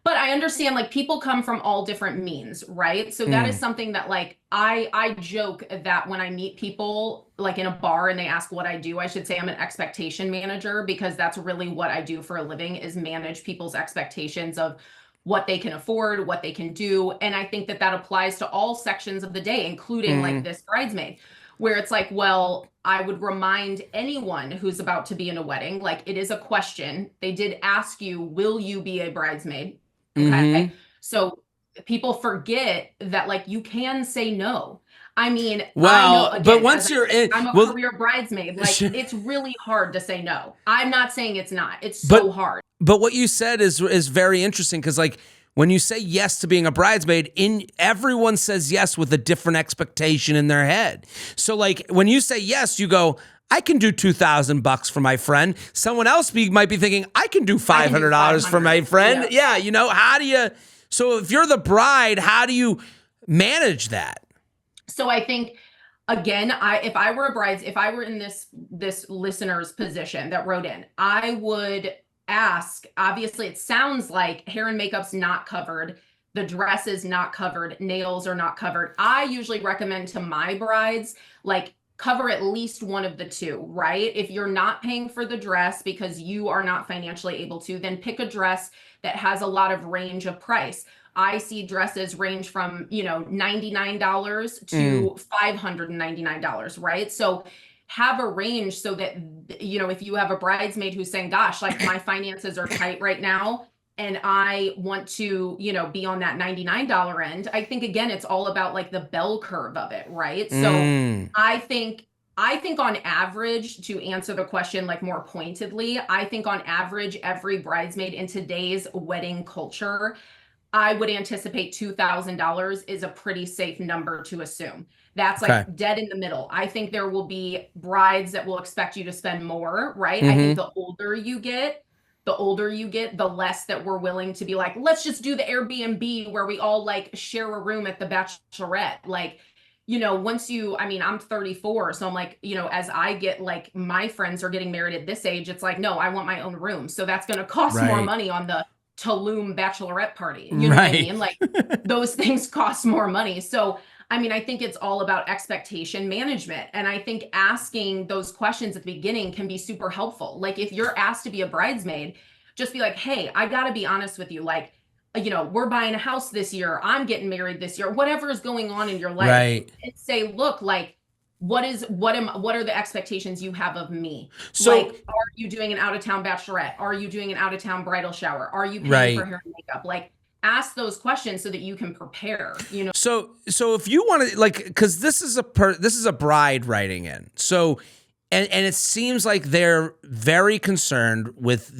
But I understand, like, people come from all different means, right? So that is something that, like, I joke that when I meet people, like, in a bar and they ask what I do, I should say I'm an expectation manager, because that's really what I do for a living, is manage people's expectations of what they can afford, what they can do. And I think that applies to all sections of the day, including like this bridesmaid, where it's like, well, I would remind anyone who's about to be in a wedding, like, it is a question. They did ask you, will you be a bridesmaid? Okay. So people forget that, like, you can say no. I mean, well, I know, again, but once you're in, I'm a career bridesmaid. Like, it's really hard to say no. I'm not saying it's not. It's so hard. But what you said is very interesting, because, like, when you say yes to being a bridesmaid, everyone says yes with a different expectation in their head. So, like, when you say yes, you go, I can do $2,000 for my friend. Someone else might be thinking, I can do $500 for my friend. Yeah, how do you? So if you're the bride, how do you manage that? So I think, again, if I were in this listener's position that wrote in, I would ask. Obviously, it sounds like hair and makeup's not covered. The dress is not covered. Nails are not covered. I usually recommend to my brides, like, cover at least one of the two, right? If you're not paying for the dress because you are not financially able to, then pick a dress that has a lot of range of price. I see dresses range from, $99 to $599, right? So have a range so that, if you have a bridesmaid who's saying, gosh, like, my finances are tight right now, and I want to, be on that $99 end. I think, again, it's all about, like, the bell curve of it, right? So I think on average, to answer the question, like, more pointedly, I think on average, every bridesmaid in today's wedding culture, I would anticipate $2,000 is a pretty safe number to assume. That's like dead in the middle. I think there will be brides that will expect you to spend more, right? I think the older you get, the less that we're willing to be like, let's just do the Airbnb where we all, like, share a room at the bachelorette. Like, I'm 34. So I'm like, as I get, like, my friends are getting married at this age, it's like, no, I want my own room. So that's going to cost more money on the Tulum bachelorette party. You know what I mean? Like, those things cost more money. So, I think it's all about expectation management. And I think asking those questions at the beginning can be super helpful. Like, if you're asked to be a bridesmaid, just be like, hey, I got to be honest with you. Like, we're buying a house this year. I'm getting married this year, whatever is going on in your life. Right. And say, look, like, what are the expectations you have of me? So, like, are you doing an out-of-town bachelorette? Are you doing an out-of-town bridal shower? Are you paying for hair and makeup? Like, ask those questions so that you can prepare, So if you want to, like, because this is a bride writing in. So, and it seems like they're very concerned with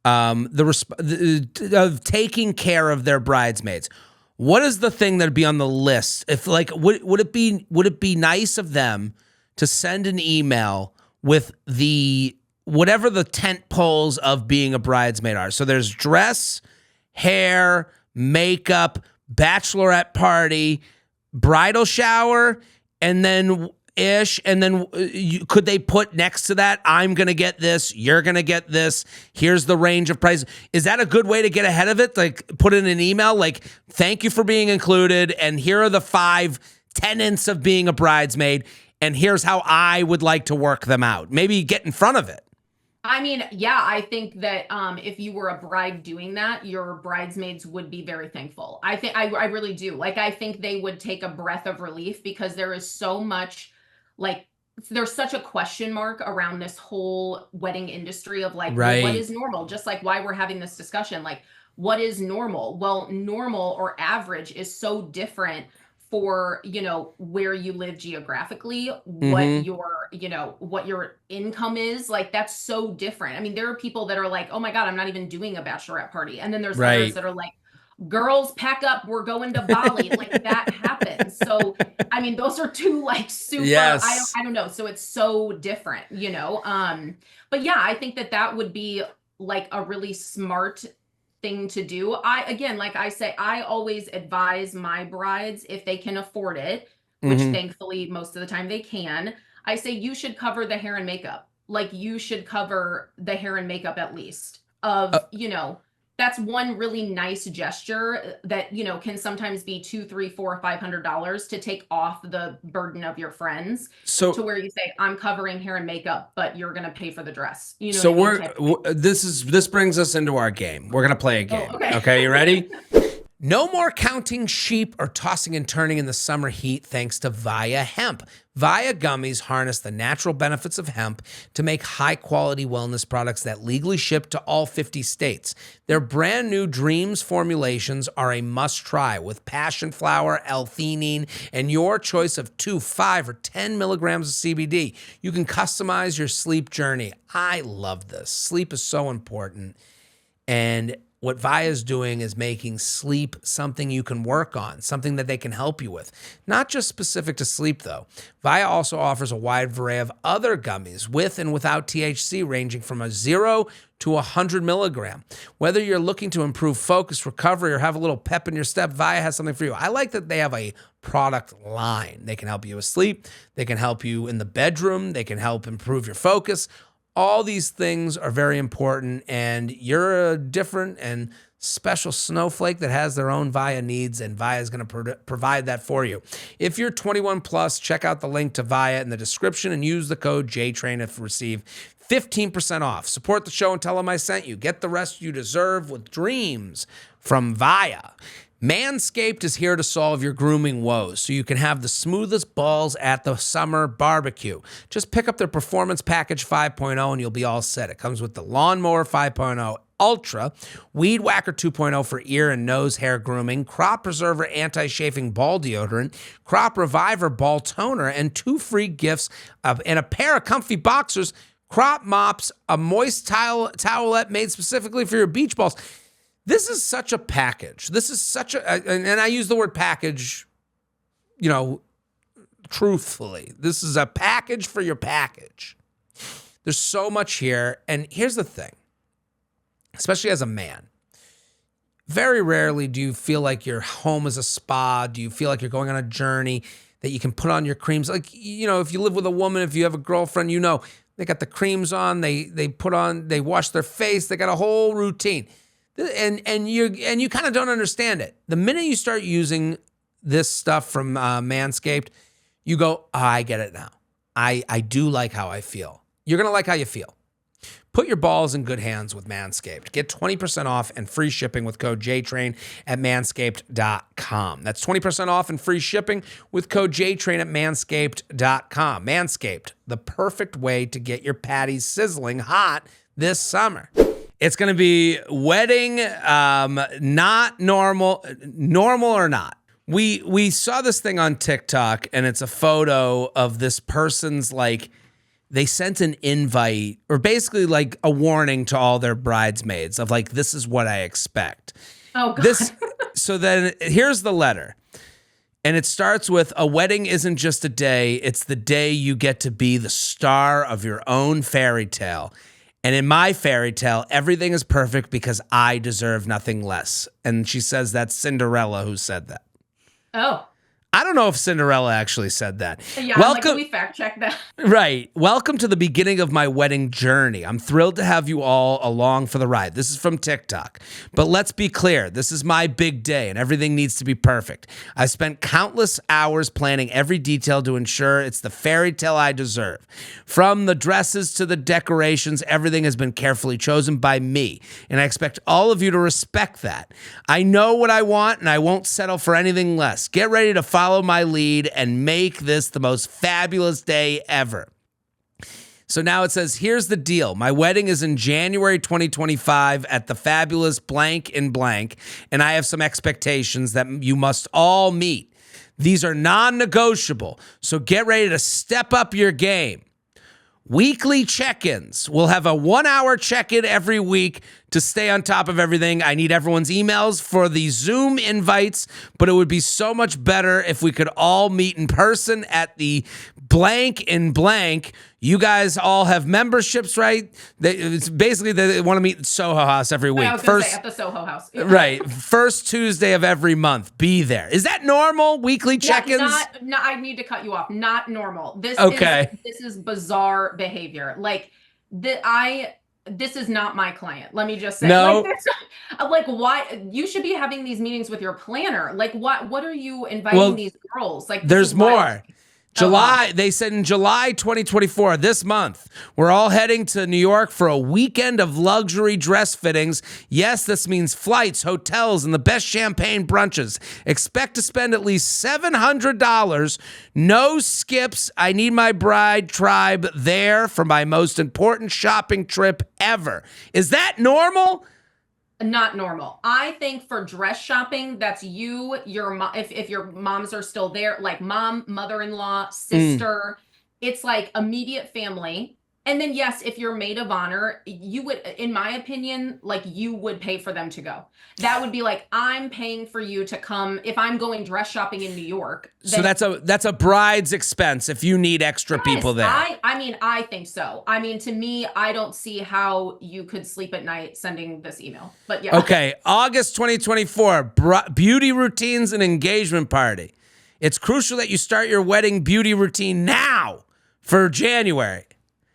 of taking care of their bridesmaids. What is the thing that'd be on the list? If, like, would it be nice of them to send an email with whatever the tent poles of being a bridesmaid are? So there's dress, hair, makeup, bachelorette party, bridal shower, and then ish, and then could they put next to that, I'm going to get this, you're going to get this, here's the range of price. Is that a good way to get ahead of it? Like put in an email like, thank you for being included, and here are the 5 tenets of being a bridesmaid, and here's how I would like to work them out. Maybe get in front of it. I mean, yeah, I think that if you were a bride doing that, your bridesmaids would be very thankful. I really do. Like, I think they would take a breath of relief, because there is so much, like, there's such a question mark around this whole wedding industry of like, well, what is normal? Just like why we're having this discussion, like, what is normal? Well, normal or average is so different for, where you live geographically, what your income is. Like, that's so different. I mean, there are people that are like, oh my God, I'm not even doing a bachelorette party. And then there's others that are like, girls, pack up, we're going to Bali. Like, that happens. So, I mean, those are two like super, I don't know. So it's so different, but yeah, I think that would be like a really smart thing to do. Like I say, I always advise my brides, if they can afford it, which thankfully most of the time they can, I say you should cover the hair and makeup. Like, you should cover the hair and makeup at least of, that's one really nice gesture that, can sometimes be $200, $300, $400, $500 to take off the burden of your friends. So to where you say, I'm covering hair and makeup, but you're going to pay for the dress. This brings us into our game. We're going to play a game. Okay, you ready? No more counting sheep or tossing and turning in the summer heat thanks to Via Hemp. Via gummies harness the natural benefits of hemp to make high-quality wellness products that legally ship to all 50 states. Their brand new Dreams formulations are a must-try with passion flower, L-theanine, and your choice of 2, 5, or 10 milligrams of CBD. You can customize your sleep journey. I love this. Sleep is so important, and what Via is doing is making sleep something you can work on, something that they can help you with. Not just specific to sleep, though. Via also offers a wide array of other gummies with and without THC, ranging from a 0 to 100 milligram. Whether you're looking to improve focus, recovery, or have a little pep in your step, Via has something for you. I like that they have a product line. They can help you with sleep. They can help you in the bedroom. They can help improve your focus. All these things are very important, and you're a different and special snowflake that has their own Via needs, and Via is going to provide that for you. If you're 21 plus, check out the link to Via in the description and use the code JTrain to receive 15% off. Support the show and tell them I sent you. Get the rest you deserve with Dreams from Via. Manscaped is here to solve your grooming woes so you can have the smoothest balls at the summer barbecue. Just pick up their Performance Package 5.0 and you'll be all set. It comes with the Lawnmower 5.0 Ultra, Weed Whacker 2.0 for ear and nose hair grooming, Crop Preserver Anti-Chafing Ball Deodorant, Crop Reviver Ball Toner, and 2 free gifts and a pair of comfy boxers, crop mops, a moist towelette made specifically for your beach balls. This is such a package. This is such and I use the word package, truthfully. This is a package for your package. There's so much here. And here's the thing, especially as a man, very rarely do you feel like your home is a spa. Do you feel like you're going on a journey that you can put on your creams? Like, if you live with a woman, if you have a girlfriend, they got the creams on, they wash their face, they got a whole routine. And you kind of don't understand it. The minute you start using this stuff from Manscaped, you go, I get it now. I do like how I feel. You're going to like how you feel. Put your balls in good hands with Manscaped. Get 20% off and free shipping with code JTrain at manscaped.com. That's 20% off and free shipping with code JTrain at manscaped.com. Manscaped, the perfect way to get your patties sizzling hot this summer. It's going to be wedding, not normal or not. We saw this thing on TikTok, and it's a photo of this person's, like, they sent an invite or basically like a warning to all their bridesmaids of like, this is what I expect. Oh, God. So then here's the letter. And it starts with, a wedding isn't just a day. It's the day you get to be the star of your own fairy tale. And in my fairy tale, everything is perfect because I deserve nothing less. And she says that's Cinderella who said that. Oh. I don't know if Cinderella actually said that. Yeah, welcome. Can we fact check that? Right. Welcome to the beginning of my wedding journey. I'm thrilled to have you all along for the ride. This is from TikTok. But let's be clear. This is my big day and everything needs to be perfect. I spent countless hours planning every detail to ensure it's the fairy tale I deserve. From the dresses to the decorations, everything has been carefully chosen by me. And I expect all of you to respect that. I know what I want and I won't settle for anything less. Get ready to follow my lead and make this the most fabulous day ever. So now it says, here's the deal. My wedding is in January 2025 at the fabulous blank in blank, and I have some expectations that you must all meet. These are non-negotiable, so get ready to step up your game. Weekly check-ins. We'll have a 1-hour check-in every week to stay on top of everything. I need everyone's emails for the Zoom invites, but it would be so much better if we could all meet in person at the blank in blank. You guys all have memberships, right? It's basically they want to meet at Soho House every week. I was gonna say at the Soho House. Right. First Tuesday of every month. Be there. Is that normal? Weekly check-ins? No, I need to cut you off. Not normal. This is bizarre behavior. Like this is not my client. Let me just say. No. Like why you should be having these meetings with your planner. Like what are you inviting these girls? Like there's more. They said in July 2024, this month, we're all heading to New York for a weekend of luxury dress fittings. Yes, this means flights, hotels, and the best champagne brunches. Expect to spend at least $700. No skips. I need my bride tribe there for my most important shopping trip ever. Is that normal? Not normal. I think for dress shopping, that's you, your mom, if your moms are still there, like mom, mother-in-law, sister, it's like immediate family. And then yes, if you're maid of honor, you would, in my opinion, like you would pay for them to go. That would be like, I'm paying for you to come. If I'm going dress shopping in New York. So that's a bride's expense if you need extra people there. I think so. I mean, to me, I don't see how you could sleep at night sending this email, but yeah. Okay. August 2024, beauty routines and engagement party. It's crucial that you start your wedding beauty routine now for January.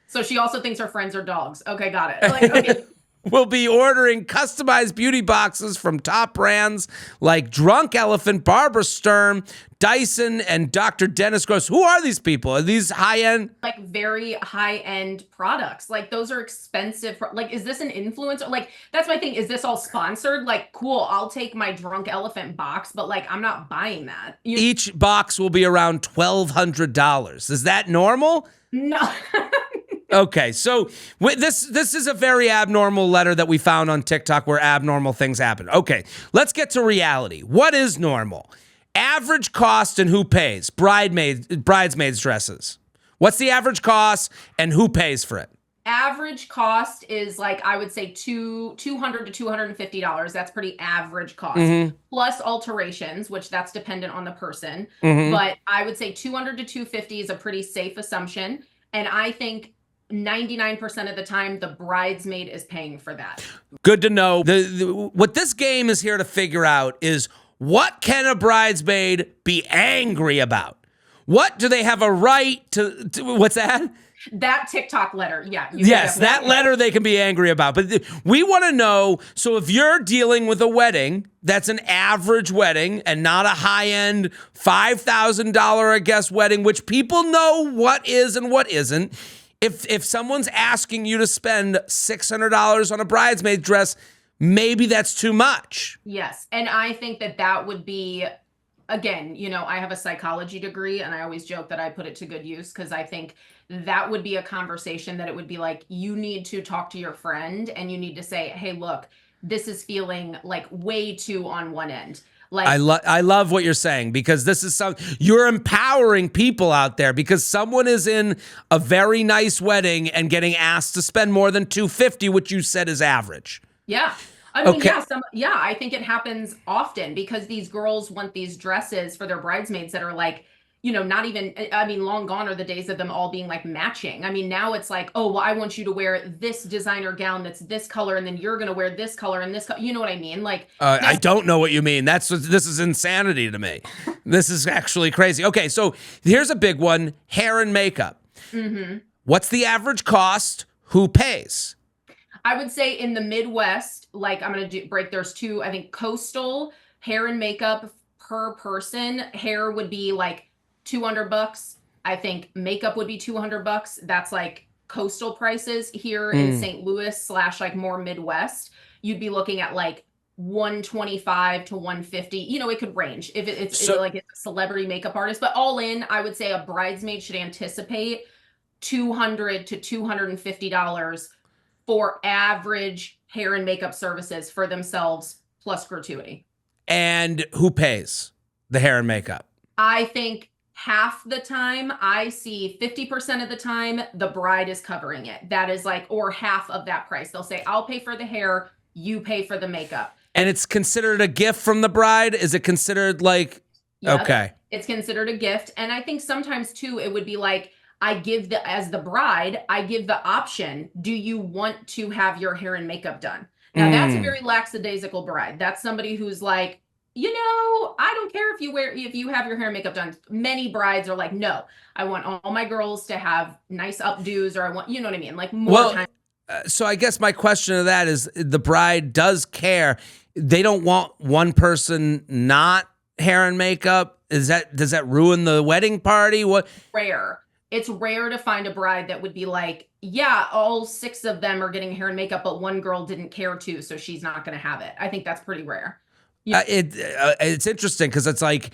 So she also thinks her friends are dogs. Okay, got it. Like, okay. We'll be ordering customized beauty boxes from top brands like Drunk Elephant, Barbara Sturm, Dyson, and Dr. Dennis Gross. Who are these people? Are these high-end? Like very high-end products. Like those are expensive. Like, is this an influencer? Like, that's my thing. Is this all sponsored? Like, cool, I'll take my Drunk Elephant box, but like, I'm not buying that. Each box will be around $1,200. Is that normal? No. Okay, so this is a very abnormal letter that we found on TikTok where abnormal things happen. Okay, let's get to reality. What is normal? Average cost and who pays? Bridesmaids dresses. What's the average cost and who pays for it? Average cost is like, I would say $200 to $250. That's pretty average cost. Plus alterations, which that's dependent on the person. But I would say $200 to $250 is a pretty safe assumption. And I think 99% of the time, the bridesmaid is paying for that. Good to know. What this game is here to figure out is what can a bridesmaid be angry about? What do they have a right to what's that? That TikTok letter, yeah. Yes, that letter they can be angry about. But we want to know, so if you're dealing with a wedding, that's an average wedding and not a high-end $5,000, I guess, wedding, which people know what is and what isn't. If someone's asking you to spend $600 on a bridesmaid dress, maybe that's too much. Yes, and I think that would be, again, I have a psychology degree, and I always joke that I put it to good use because I think that would be a conversation that it would be like, you need to talk to your friend and you need to say, hey, look, this is feeling like way too on one end. Like, I love what you're saying because this is you're empowering people out there because someone is in a very nice wedding and getting asked to spend more than $250, which you said is average. Yeah. I mean, I think it happens often because these girls want these dresses for their bridesmaids that are like not even, I mean, long gone are the days of them all being like matching. I mean, now it's like, oh, well, I want you to wear this designer gown that's this color, and then you're going to wear this color and this color. You know what I mean? Like, I don't know what you mean. This is insanity to me. This is actually crazy. Okay, so here's a big one: hair and makeup. mm-hmm. What's the average cost? Who pays? I would say in the Midwest, like I'm going to break, there's two, I think coastal hair and makeup per person. Hair would be like $200. I think makeup would be $200. That's like coastal prices. Here in St. Louis / like more Midwest, you'd be looking at like 125 to 150. It could range if it's like it's a celebrity makeup artist, but all in, I would say a bridesmaid should anticipate $200 to $250 for average hair and makeup services for themselves plus gratuity. And who pays the hair and makeup? I think half the time, I see 50% of the time the bride is covering it. That is like, or half of that price. They'll say, I'll pay for the hair, you pay for the makeup. And it's considered a gift from the bride? Is it considered like, Yep, okay. It's considered a gift. And I think sometimes too, it would be like, as the bride, I give the option, do you want to have your hair and makeup done? Now that's a very lackadaisical bride. That's somebody who's like, I don't care if you have your hair and makeup done. Many brides are like, no, I want all my girls to have nice updos, or I want, you know what I mean? Like more time. So I guess my question to that is the bride does care. They don't want one person not hair and makeup. Does that ruin the wedding party? What? Rare. It's rare to find a bride that would be like, yeah, all 6 of them are getting hair and makeup, but one girl didn't care to, so she's not going to have it. I think that's pretty rare. Yeah. It's interesting because it's like,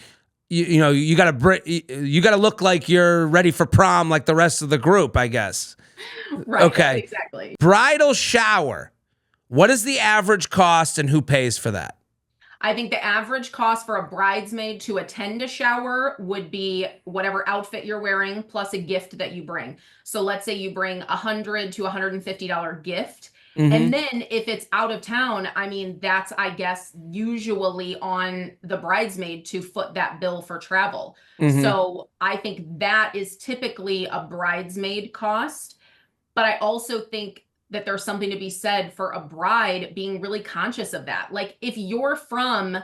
you gotta look like you're ready for prom like the rest of the group, I guess. Right. Okay. Exactly. Bridal shower. What is the average cost and who pays for that? I think the average cost for a bridesmaid to attend a shower would be whatever outfit you're wearing plus a gift that you bring. So let's say you bring $100 to $150 gift. And then if it's out of town, I mean, that's, I guess, usually on the bridesmaid to foot that bill for travel. So I think that is typically a bridesmaid cost. But I also think that there's something to be said for a bride being really conscious of that. Like if you're from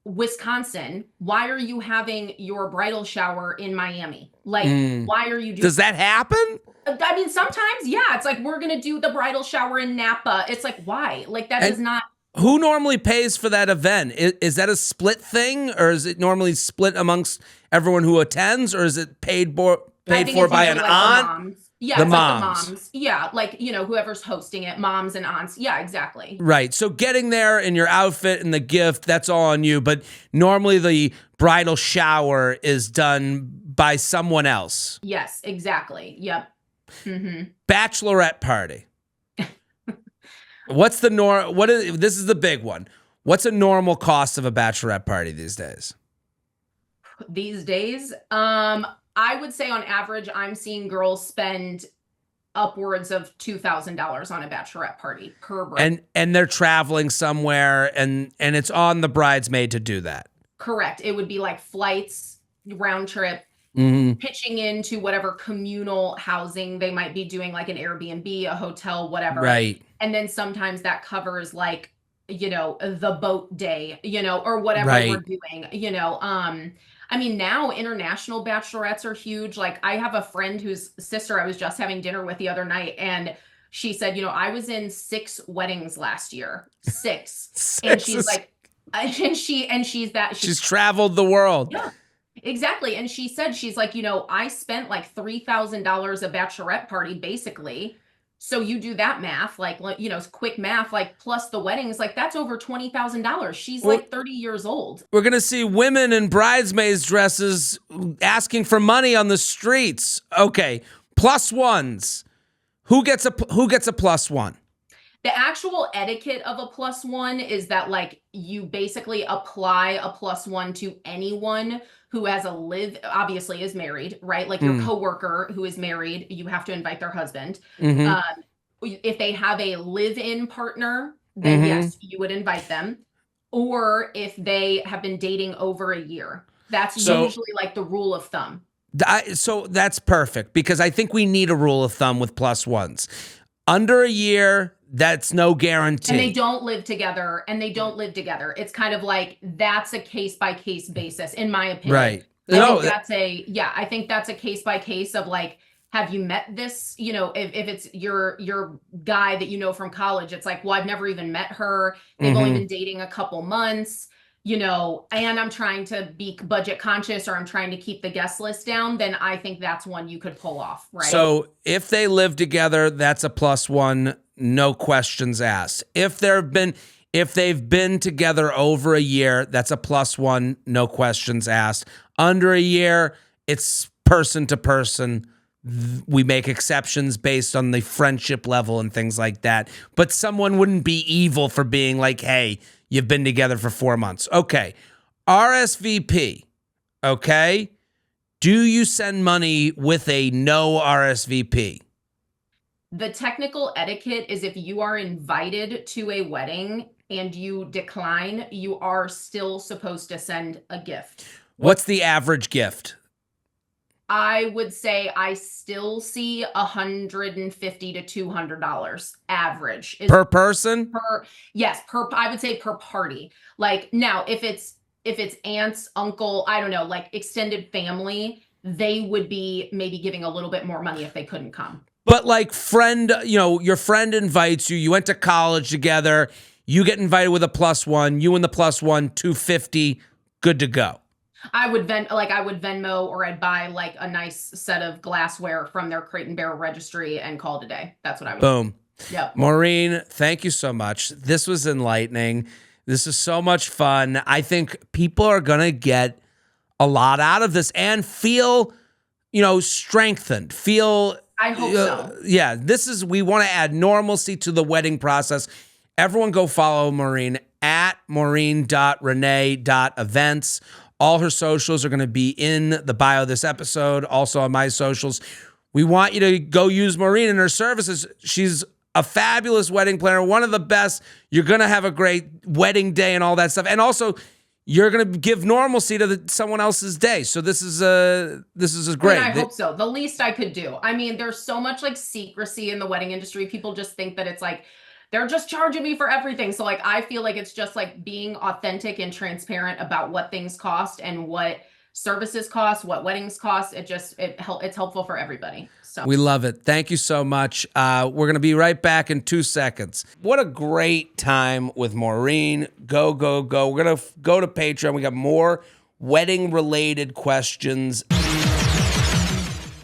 Wisconsin, why are you having your bridal shower in Miami? Like, why are you doing Does that happen? I mean, sometimes, yeah, it's like, we're going to do the bridal shower in Napa. It's like, why? Like that is not. Who normally pays for that event? Is that a split thing, or is it normally split amongst everyone who attends, or is it paid for by an aunt? Yeah, the it's moms. Like the moms. Yeah, like, whoever's hosting it, moms and aunts. Yeah, exactly. Right. So getting there in your outfit and the gift, that's all on you. But normally the bridal shower is done by someone else. Yes, exactly. Yep. Bachelorette party. What's the this is the big one. What's a normal cost of a bachelorette party these days? These days, I would say on average, I'm seeing girls spend upwards of $2,000 on a bachelorette party per bride. And they're traveling somewhere, and it's on the bridesmaid to do that. Correct. It would be like flights, round trip, pitching into whatever communal housing they might be doing, like an Airbnb, a hotel, whatever. Right. And then sometimes that covers like, the boat day, or whatever we're doing, I mean, now international bachelorettes are huge. Like I have a friend whose sister I was just having dinner with the other night, and she said, I was in 6 weddings last year, 6. And she's like, she's traveled the world. Yeah, exactly. And she said, she's like, I spent like $3,000 a bachelorette party basically. So you do that math, like, quick math, like plus the weddings, like that's over $20,000. She's like 30 years old. We're going to see women in bridesmaids dresses asking for money on the streets. Okay. Plus ones. Who gets a plus one? The actual etiquette of a plus one is that like you basically apply a plus one to anyone who has obviously is married, right? Like your coworker who is married, you have to invite their husband. If they have a live-in partner, then yes, you would invite them. Or if they have been dating over a year. That's usually like the rule of thumb. So that's perfect, because I think we need a rule of thumb with plus ones. Under a year, that's no guarantee. And they don't live together. It's kind of like, that's a case by case basis, in my opinion. Right. I think that's a case by case of like, have you met this? You know, if it's your guy that you know from college, it's like, well, I've never even met her. They've only been dating a couple months, you know, and I'm trying to be budget conscious, or I'm trying to keep the guest list down, then I think that's one you could pull off, right? So if they live together, that's a plus one, no questions asked. If they've been together over a year, that's a plus one, no questions asked. Under a year, it's person to person. We make exceptions based on the friendship level and things like that. But someone wouldn't be evil for being like, hey, you've been together for 4 months. Okay. RSVP. Okay. Do you send money with a no RSVP? The technical etiquette is, if you are invited to a wedding and you decline, you are still supposed to send a gift. What's the average gift? I would say I still see $150 to $200 average. Per person? I would say per party. Like, now, if it's aunts, uncle, I don't know, like extended family, they would be maybe giving a little bit more money if they couldn't come. But like friend, you know, your friend invites you, you went to college together, you get invited with a plus one, you and the plus one, $250, good to go. I would Venmo, or I'd buy like a nice set of glassware from their Crate and Barrel registry and call it a day. That's what I would do. Boom. Yep. Maureen, thank you so much. This was enlightening. This is so much fun. I think people are going to get a lot out of this and feel, you know, strengthened. I hope so. Yeah, we want to add normalcy to the wedding process. Everyone go follow Maureen at maureen.renee.events. All her socials are going to be in the bio of this episode, also on my socials. We want you to go use Maureen and her services. She's a fabulous wedding planner, one of the best. You're going to have a great wedding day and all that stuff. And also, you're going to give normalcy to someone else's day. So this is great. And I hope so. The least I could do. I mean, there's so much like secrecy in the wedding industry. People just think that it's like, they're just charging me for everything. So like, I feel like it's just like being authentic and transparent about what things cost and what services cost, what weddings cost. It's helpful for everybody. So we love it. Thank you so much. We're going to be right back in 2 seconds. What a great time with Maureen. Go, go, go. We're going to go to Patreon. We got more wedding related questions.